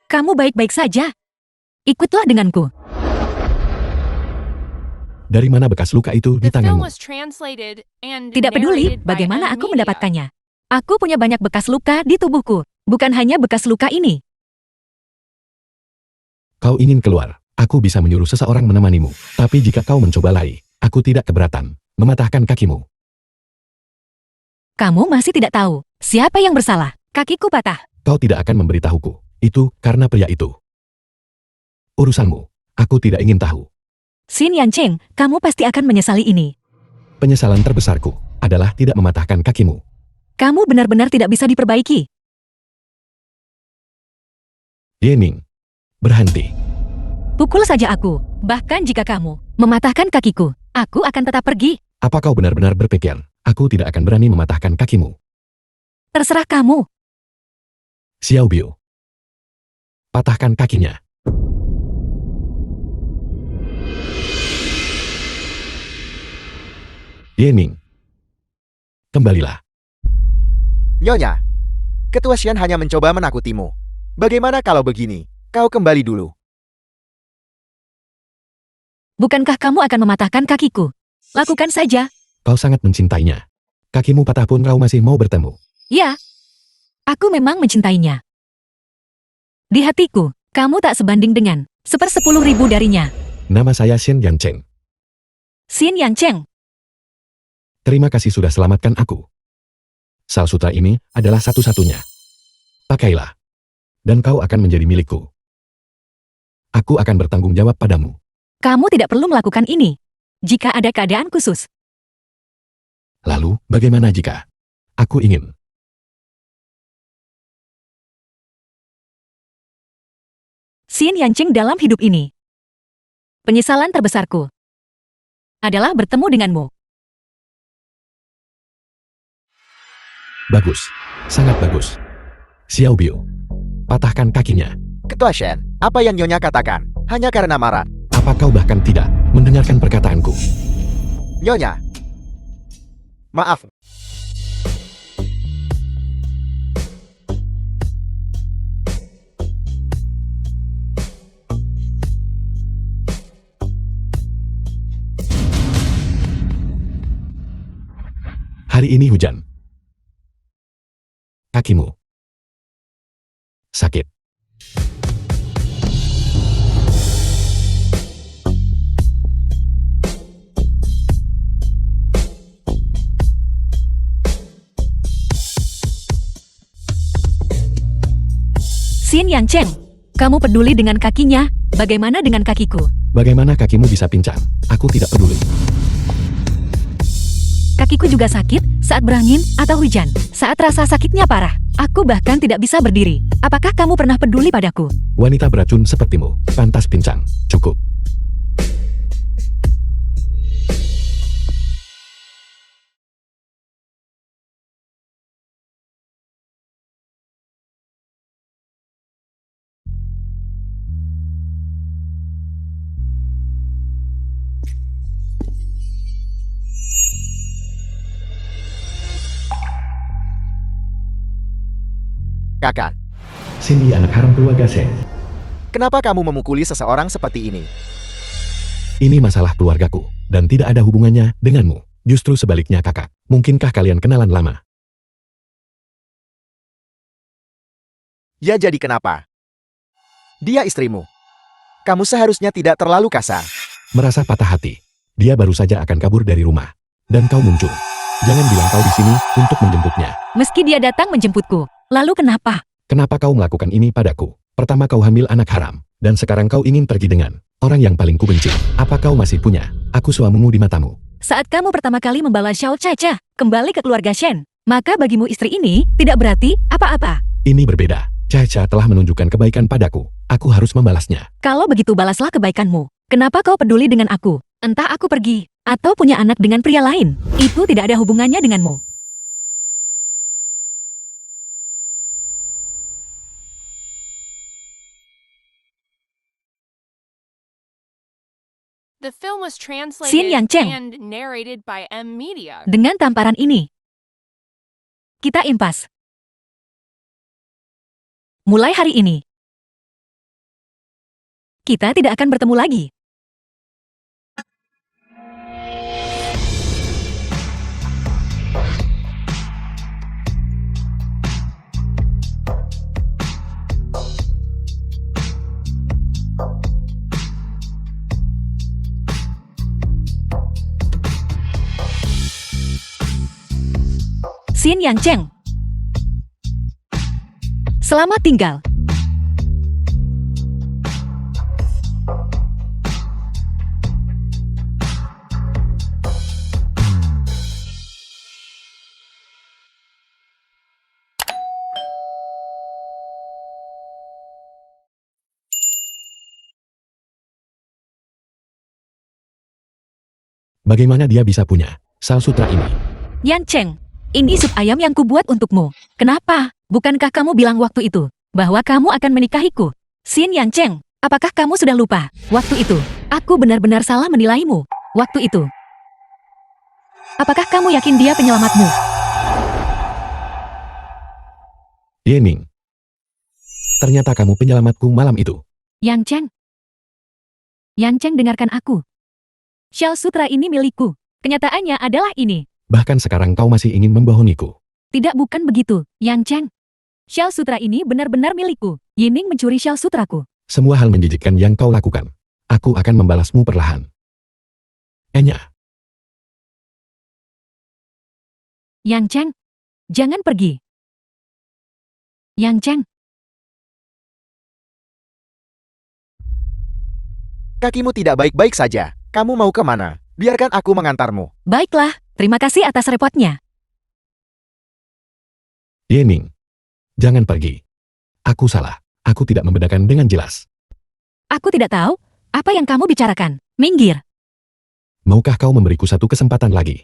Kamu baik-baik saja. Ikutlah denganku. Dari mana bekas luka itu di The film tanganmu? was translated and Tidak peduli narrated by bagaimana M aku Media. mendapatkannya. Aku punya banyak bekas luka di tubuhku. Bukan hanya bekas luka ini. Kau ingin keluar, aku bisa menyuruh seseorang menemanimu. Tapi jika kau mencoba lari, aku tidak keberatan mematahkan kakimu. Kamu masih tidak tahu Siapa yang bersalah? Kakiku patah. Kau tidak akan memberitahuku. Itu karena pria itu. Urusanmu. Aku tidak ingin tahu. Xin Yancheng, kamu pasti akan menyesali ini. Penyesalan terbesarku adalah tidak mematahkan kakimu. Kamu benar-benar tidak bisa diperbaiki. Yening, berhenti. Pukul saja aku. Bahkan jika kamu mematahkan kakiku, aku akan tetap pergi. Apa kau benar-benar berpikir, aku tidak akan berani mematahkan kakimu? Terserah kamu. Xiao Biu. Patahkan kakinya. Yening. Kembalilah. Nyonya, Ketua Shen hanya mencoba menakutimu. Bagaimana kalau begini? Kau kembali dulu. Bukankah kamu akan mematahkan kakiku? Lakukan saja. Kau sangat mencintainya. Kakimu patah pun kau masih mau bertemu. Ya. Aku memang mencintainya. Di hatiku, kamu tak sebanding dengan 1/10.000 darinya. Nama saya Xin Yancheng. Xin Yancheng. Terima kasih sudah selamatkan aku. Sal sutra ini adalah satu-satunya. Pakailah. Dan kau akan menjadi milikku. Aku akan bertanggung jawab padamu. Kamu tidak perlu melakukan ini. Jika ada keadaan khusus. Lalu, bagaimana jika aku ingin? Xin Yancheng dalam hidup ini. Penyesalan terbesarku adalah bertemu denganmu. Bagus. Sangat bagus. Xiao Biu. Patahkan kakinya. Ketua Shen, apa yang Nyonya katakan? Hanya karena marah. Apa kau bahkan tidak mendengarkan perkataanku? Nyonya. Maaf. Hari ini hujan. Kakimu sakit. Xin Yancheng, kamu peduli dengan kakinya, bagaimana dengan kakiku? Bagaimana kakimu bisa pincang? Aku tidak peduli. Kakiku juga sakit saat berangin atau hujan. Saat rasa sakitnya parah, aku bahkan tidak bisa berdiri. Apakah kamu pernah peduli padaku? Wanita beracun sepertimu, pantas pincang. Cukup. Kakak, Cindy anak haram keluarga Shen. kenapa kamu memukuli seseorang seperti ini? Ini masalah keluargaku, dan tidak ada hubungannya denganmu. Justru sebaliknya kakak. Mungkinkah kalian kenalan lama? Ya jadi kenapa? Dia istrimu. Kamu seharusnya tidak terlalu kasar. Merasa patah hati. Dia baru saja akan kabur dari rumah. Dan kau muncul. Jangan bilang kau di sini untuk menjemputnya. Meski dia datang menjemputku, lalu kenapa? Kenapa kau melakukan ini padaku? Pertama kau hamil anak haram, dan sekarang kau ingin pergi dengan orang yang paling kubenci. Apa kau masih punya aku suamimu di matamu? Saat kamu pertama kali membalas Xiao Caca kembali ke keluarga Shen, maka bagimu istri ini tidak berarti apa-apa. Ini berbeda. Caca telah menunjukkan kebaikan padaku. Aku harus membalasnya. Kalau begitu balaslah kebaikanmu. Kenapa kau peduli dengan aku? Entah aku pergi, atau punya anak dengan pria lain. Itu tidak ada hubungannya denganmu. The film was Xin translated Yancheng. and narrated by M Media. Dengan tamparan ini, kita impas. Mulai hari ini, kita tidak akan bertemu lagi. Xin Yancheng, Selamat tinggal. Bagaimana dia bisa punya sal sutra ini? Yan Cheng, ini sup ayam yang kubuat untukmu. Kenapa? Bukankah kamu bilang waktu itu bahwa kamu akan menikahiku? Xin Yan Cheng, apakah kamu sudah lupa? Waktu itu, aku benar-benar salah menilaimu. Waktu itu. Apakah kamu yakin dia penyelamatmu? Yening. Ternyata kamu penyelamatku malam itu. Yang Cheng. Yang Cheng, dengarkan aku. Shell Sutra ini milikku. Kenyataannya adalah ini. Bahkan sekarang kau masih ingin membohongiku. Tidak, bukan begitu, Yang Cheng. Shell Sutra ini benar-benar milikku. Yining mencuri Shell Sutraku. Semua hal menjijikkan yang kau lakukan. Aku akan membalasmu perlahan. Enya. Yang Cheng, jangan pergi. Yang Cheng, Kakimu tidak baik-baik saja. Kamu mau kemana? Biarkan aku mengantarmu. baiklah. Terima kasih atas repotnya. Yening. Jangan pergi. Aku salah. Aku tidak membedakan dengan jelas. Aku tidak tahu apa yang kamu bicarakan. Minggir. Maukah kau memberiku satu kesempatan lagi?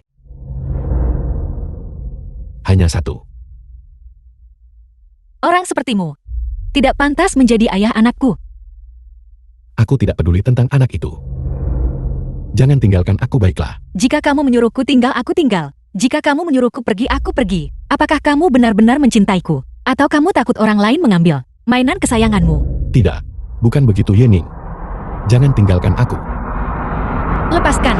Hanya satu. Orang sepertimu tidak pantas menjadi ayah anakku. Aku tidak peduli tentang anak itu. Jangan tinggalkan aku, baiklah. Jika kamu menyuruhku tinggal, aku tinggal. Jika kamu menyuruhku pergi, aku pergi. Apakah kamu benar-benar mencintaiku? Atau kamu takut orang lain mengambil mainan kesayanganmu? Tidak. Bukan begitu, Yening. Jangan tinggalkan aku. Lepaskan.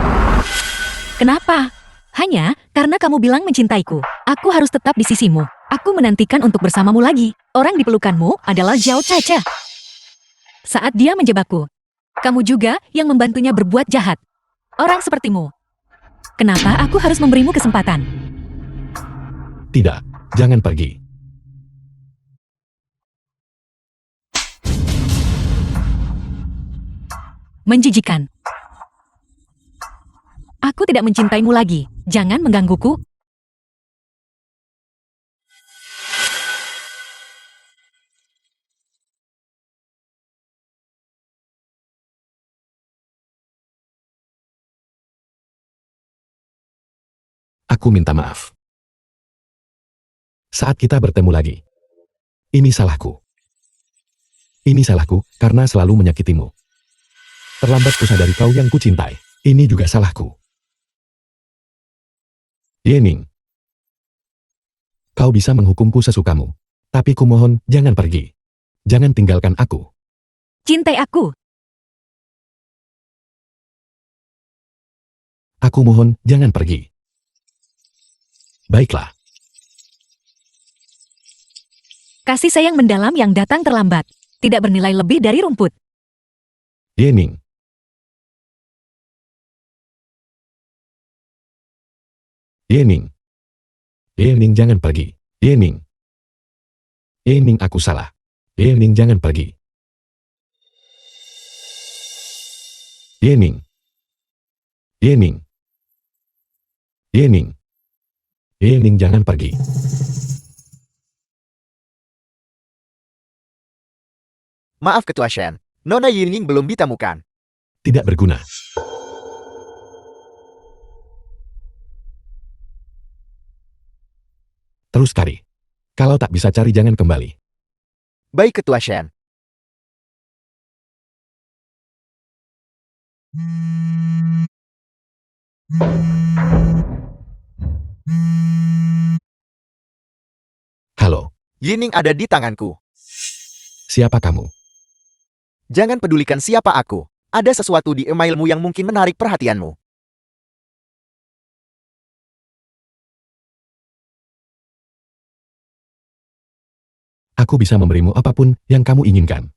Kenapa? Hanya karena kamu bilang mencintaiku. Aku harus tetap di sisimu. Aku menantikan untuk bersamamu lagi. Orang di pelukanmu adalah Zhao Caca. Saat dia menjebakku, kamu juga yang membantunya berbuat jahat. Orang sepertimu. Kenapa aku harus memberimu kesempatan? Tidak. Jangan pergi. Menjijikan. Aku tidak mencintaimu lagi. Jangan menggangguku. Aku minta maaf. Saat kita bertemu lagi. Ini salahku. Ini salahku karena selalu menyakitimu. Terlambat ku sadari kau yang kucintai. Ini juga salahku. Yening. Kau bisa menghukumku sesukamu. Tapi kumohon, jangan pergi. Jangan tinggalkan aku. Cintai aku. Aku mohon, jangan pergi. Baiklah. Kasih sayang mendalam yang datang terlambat. Tidak bernilai lebih dari rumput. Yening. Yening. Yening, jangan pergi. Yening. Yening, aku salah. Yening, jangan pergi. Yening. Yening. Yening. Yening, jangan pergi. Maaf Ketua Shen. Nona Yining belum ditemukan. Tidak berguna. Terus cari. Kalau tak bisa cari, jangan kembali. Baik Ketua Shen. Halo, Yining ada di tanganku. siapa kamu? Jangan pedulikan siapa aku. Ada sesuatu di emailmu yang mungkin menarik perhatianmu. Aku bisa memberimu apapun yang kamu inginkan.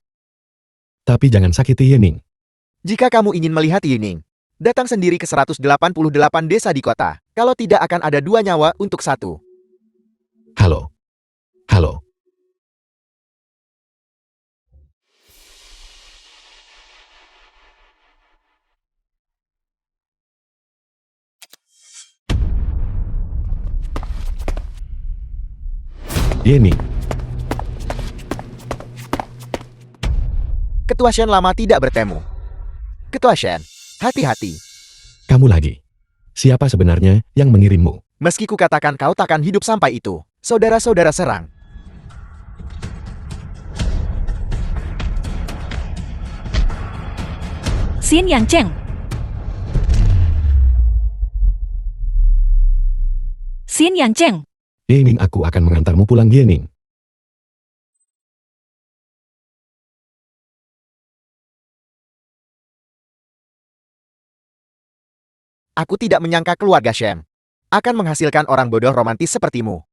Tapi jangan sakiti Yening. Jika kamu ingin melihat Yining, datang sendiri ke 188 desa di kota. Kalau tidak akan ada 2 nyawa untuk 1. Halo. Halo. Ye Ning, Ketua Shen lama tidak bertemu. Ketua Shen, hati-hati. kamu lagi. Siapa sebenarnya yang mengirimmu? Meski kukatakan kau takkan hidup sampai itu, saudara-saudara serang. Xin Yancheng. Xin Yancheng. Ye Ning, aku akan mengantarmu pulang Ye Ning. Aku tidak menyangka keluarga Shen akan menghasilkan orang bodoh romantis sepertimu.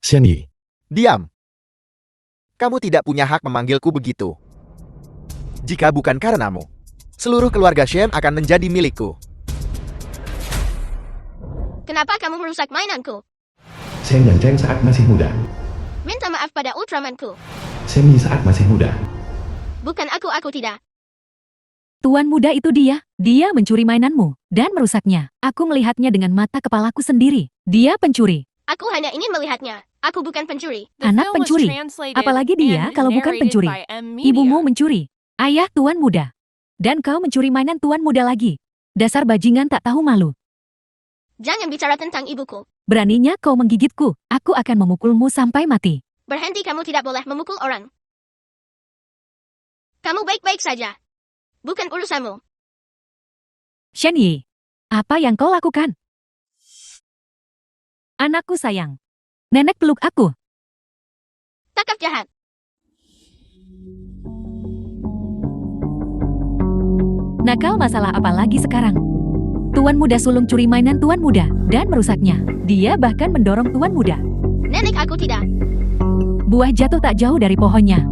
Xian Yi, Diam. Kamu tidak punya hak memanggilku begitu. Jika bukan karenamu, seluruh keluarga Shen akan menjadi milikku. Kenapa kamu merusak mainanku? Shen Yancheng saat masih muda. Minta maaf pada Ultramanku. Shen Yi saat masih muda. Bukan aku tidak. Tuan muda itu dia. Dia mencuri mainanmu dan merusaknya. Aku melihatnya dengan mata kepalaku sendiri. Dia pencuri. Aku hanya ingin melihatnya. Aku bukan pencuri. The Anak film was pencuri. translated Apalagi dia and kalau bukan narrated pencuri. by M. Media. Ibumu mencuri. Ayah tuan muda. Dan kau mencuri mainan tuan muda lagi. Dasar bajingan tak tahu malu. Jangan bicara tentang ibuku. Beraninya kau menggigitku. Aku akan memukulmu sampai mati. Berhenti, kamu tidak boleh memukul orang. Kamu baik-baik saja. Bukan urusanmu. Shen Yi, apa yang kau lakukan? Anakku sayang. Nenek peluk aku. Takap jahat. Nakal masalah apa lagi sekarang? Tuan muda sulung curi mainan tuan muda dan merusaknya. Dia bahkan mendorong tuan muda. Nenek aku tidak. Buah jatuh tak jauh dari pohonnya.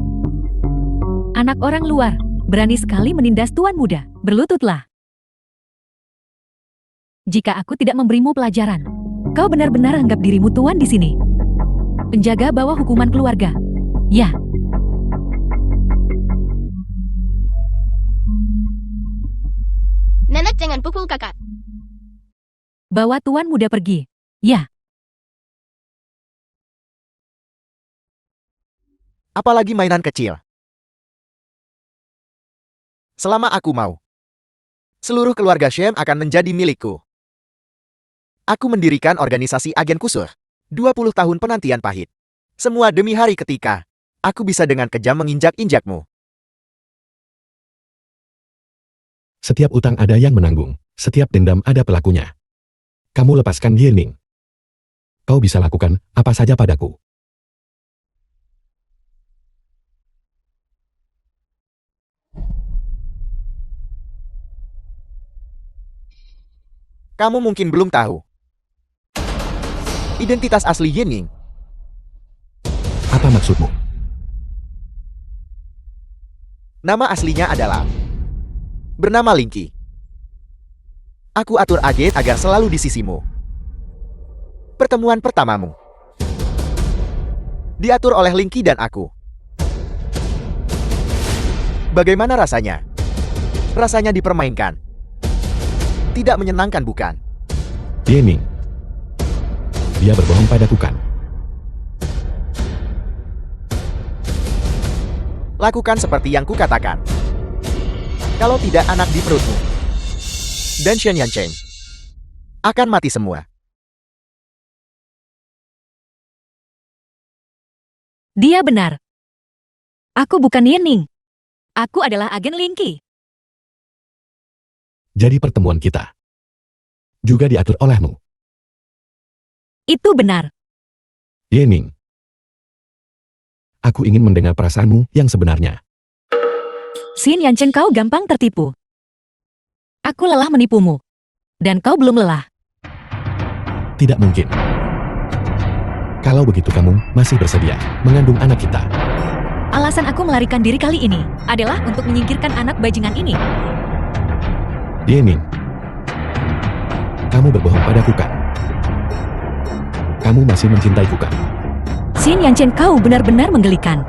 Anak orang luar, berani sekali menindas tuan muda. Berlututlah. Jika aku tidak memberimu pelajaran, kau benar-benar anggap dirimu tuan di sini. Penjaga bawah hukuman keluarga. Ya. Nenek, jangan pukul kakak. Bawa tuan muda pergi. Ya. Apalagi mainan kecil. Selama aku mau, seluruh keluarga Shen akan menjadi milikku. Aku mendirikan organisasi agen kusur. 20 tahun penantian pahit. Semua demi hari ketika aku bisa dengan kejam menginjak-injakmu. Setiap utang ada yang menanggung. Setiap dendam ada pelakunya. Kamu lepaskan Ye Ning. Kau bisa lakukan apa saja padaku. Kamu mungkin belum tahu identitas asli Ye Ning. Apa maksudmu? Nama aslinya adalah bernama Linky. Aku atur agen agar selalu di sisimu. Pertemuan pertamamu diatur oleh Linky dan aku. Bagaimana rasanya? Rasanya dipermainkan. Tidak menyenangkan, bukan? Ye Ning. Dia berbohong padaku kan? Lakukan seperti yang kukatakan. Kalau tidak, anak di perutmu dan Shen Yancheng akan mati semua. Dia benar. Aku bukan Ye Ning. Aku adalah agen Linky. Jadi pertemuan kita juga diatur olehmu. Itu benar. Ye Ning. Aku ingin mendengar perasaanmu yang sebenarnya. Xin Yancheng, kau gampang tertipu. Aku lelah menipumu. Dan kau belum lelah. Tidak mungkin. Kalau begitu kamu masih bersedia mengandung anak kita. Alasan aku melarikan diri kali ini adalah untuk menyingkirkan anak bajingan ini. Ye Ning. Kamu berbohong padaku kan? Kamu masih mencintaiku kan? Xin Yancheng, kau benar-benar menggelikan.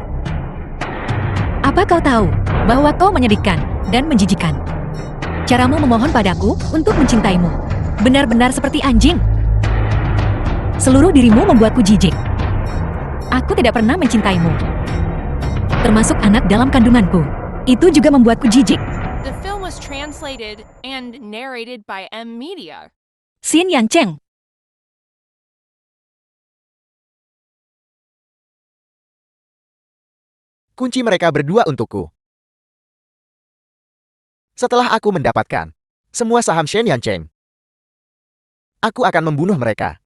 Apa kau tahu bahwa kau menyedihkan dan menjijikan? Caramu memohon padaku untuk mencintaimu benar-benar seperti anjing. Seluruh dirimu membuatku jijik. Aku tidak pernah mencintaimu. Termasuk anak dalam kandunganku. Itu juga membuatku jijik. The film was translated and narrated by M Media. Xin Yancheng. Kunci mereka berdua untukku. Setelah aku mendapatkan semua saham Shen Yancheng, aku akan membunuh mereka.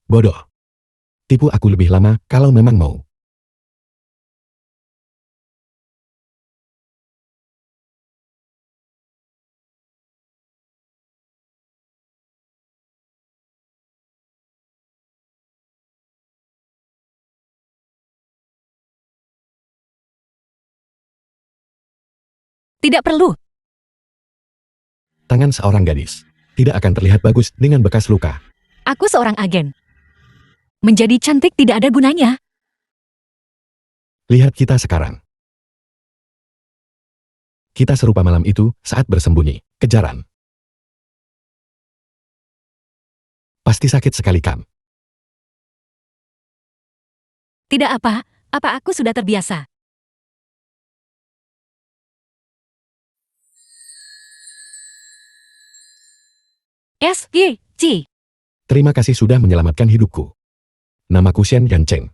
Bodoh. Tipu aku lebih lama kalau memang mau. Tidak perlu. Tangan seorang gadis tidak akan terlihat bagus dengan bekas luka. Aku seorang agen. Menjadi cantik tidak ada gunanya. Lihat kita sekarang. Kita serupa malam itu saat bersembunyi, kejaran. Pasti sakit sekali kan? Tidak apa aku sudah terbiasa. SGC. Terima kasih sudah menyelamatkan hidupku. Namaku Shen Yancheng.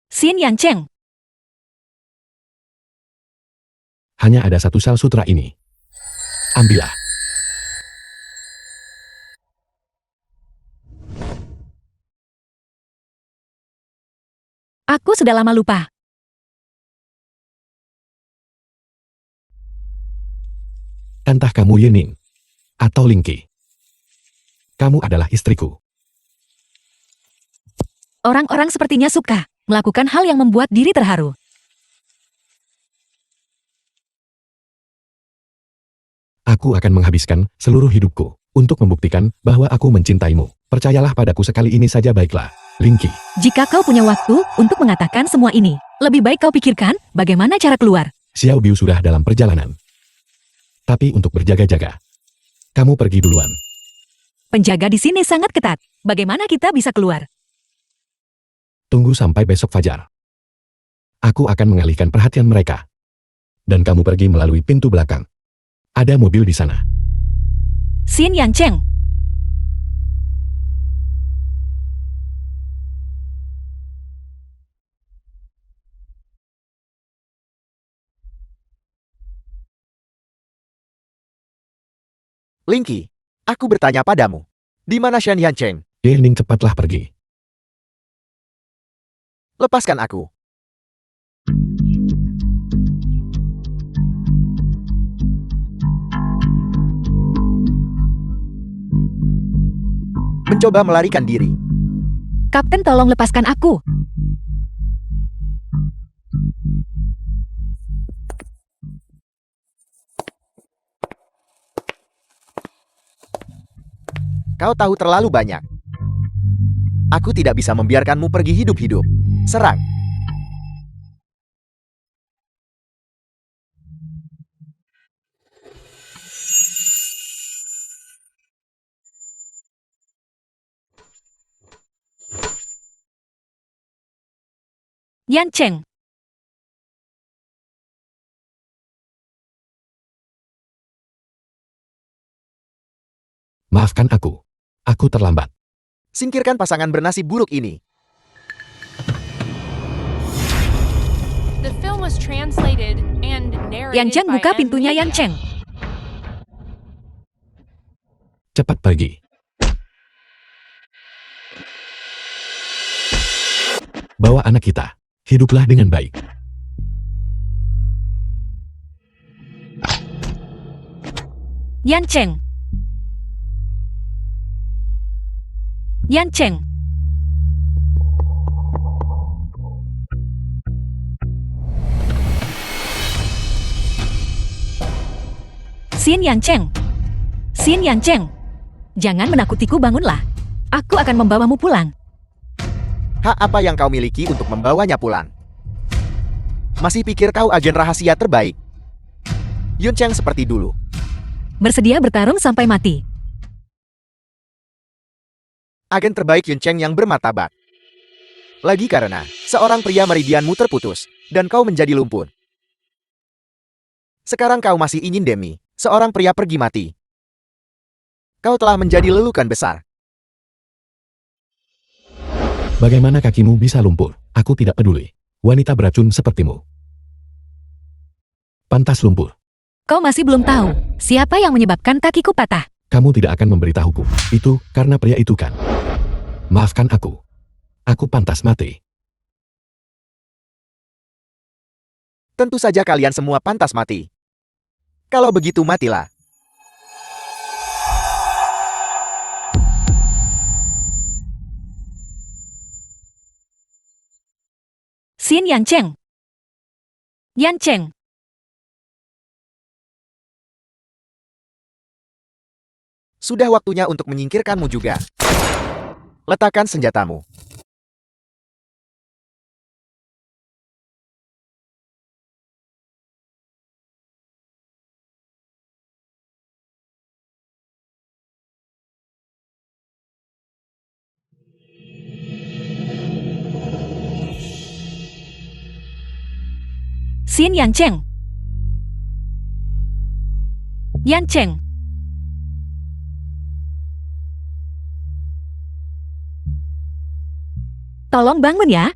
Xin Yancheng. Hanya ada satu sel sutra ini. Ambillah. Aku sudah lama lupa. Entah kamu Yening atau Lingqi. Kamu adalah istriku. Orang-orang sepertinya suka melakukan hal yang membuat diri terharu. Aku akan menghabiskan seluruh hidupku untuk membuktikan bahwa aku mencintaimu. Percayalah padaku sekali ini saja baiklah, Lingqi. Jika kau punya waktu untuk mengatakan semua ini, lebih baik kau pikirkan bagaimana cara keluar. Xiao Biu sudah dalam perjalanan. Tapi untuk berjaga-jaga, kamu pergi duluan. Penjaga di sini sangat ketat. Bagaimana kita bisa keluar? Tunggu sampai besok fajar. Aku akan mengalihkan perhatian mereka. Dan kamu pergi melalui pintu belakang. Ada mobil di sana. Xin Yancheng. Lingqi, aku bertanya padamu. Di mana Shen Yancheng? Yening, cepatlah pergi. Lepaskan aku. Mencoba melarikan diri. Kapten, tolong lepaskan aku. Kau tahu terlalu banyak. Aku tidak bisa membiarkanmu pergi hidup-hidup. Serang. Yancheng. Maafkan aku. Aku terlambat. Singkirkan pasangan bernasib buruk ini. The film was translated and narrated Yancheng, by buka M pintunya, Media. Yancheng. Cepat pergi. Bawa anak kita. Hiduplah dengan baik. Yancheng. Yancheng. Xin Yancheng. Xin Yancheng. Jangan menakutiku, bangunlah. Aku akan membawamu pulang. Hak apa yang kau miliki untuk membawanya pulang? Masih pikir kau agen rahasia terbaik? Yun Cheng seperti dulu. Bersedia bertarung sampai mati. Agen terbaik Yun Cheng yang bermartabat. Lagi karena seorang pria meridianmu terputus, dan kau menjadi lumpur. Sekarang kau masih ingin Demi, seorang pria pergi mati. Kau telah menjadi lelukan besar. Bagaimana kakimu bisa lumpur? Aku tidak peduli. Wanita beracun sepertimu. Pantas lumpur. Kau masih belum tahu siapa yang menyebabkan kakiku patah. Kamu tidak akan memberitahuku. Itu karena pria itu kan. Maafkan aku. Aku pantas mati. Tentu saja kalian semua pantas mati. Kalau begitu matilah. Xin Yancheng. Yancheng. Sudah waktunya untuk menyingkirkanmu juga. Letakkan senjatamu. Xin Yancheng. Yancheng. Tolong bangun ya.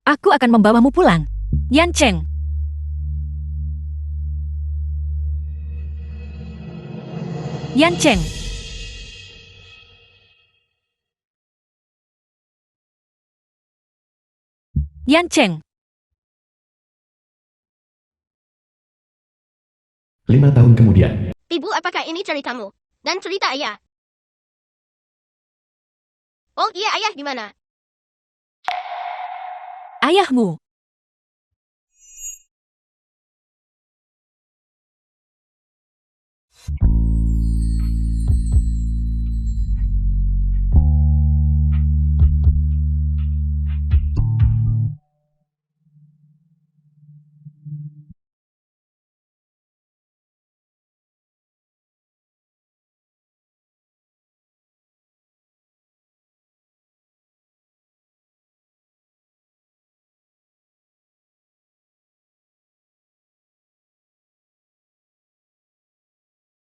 Aku akan membawamu pulang. Yancheng. Yancheng. Yancheng. 5 tahun kemudian. Ibu, apakah ini ceritamu? Dan cerita ayah? Oh iya, ayah di mana? Ayahmu.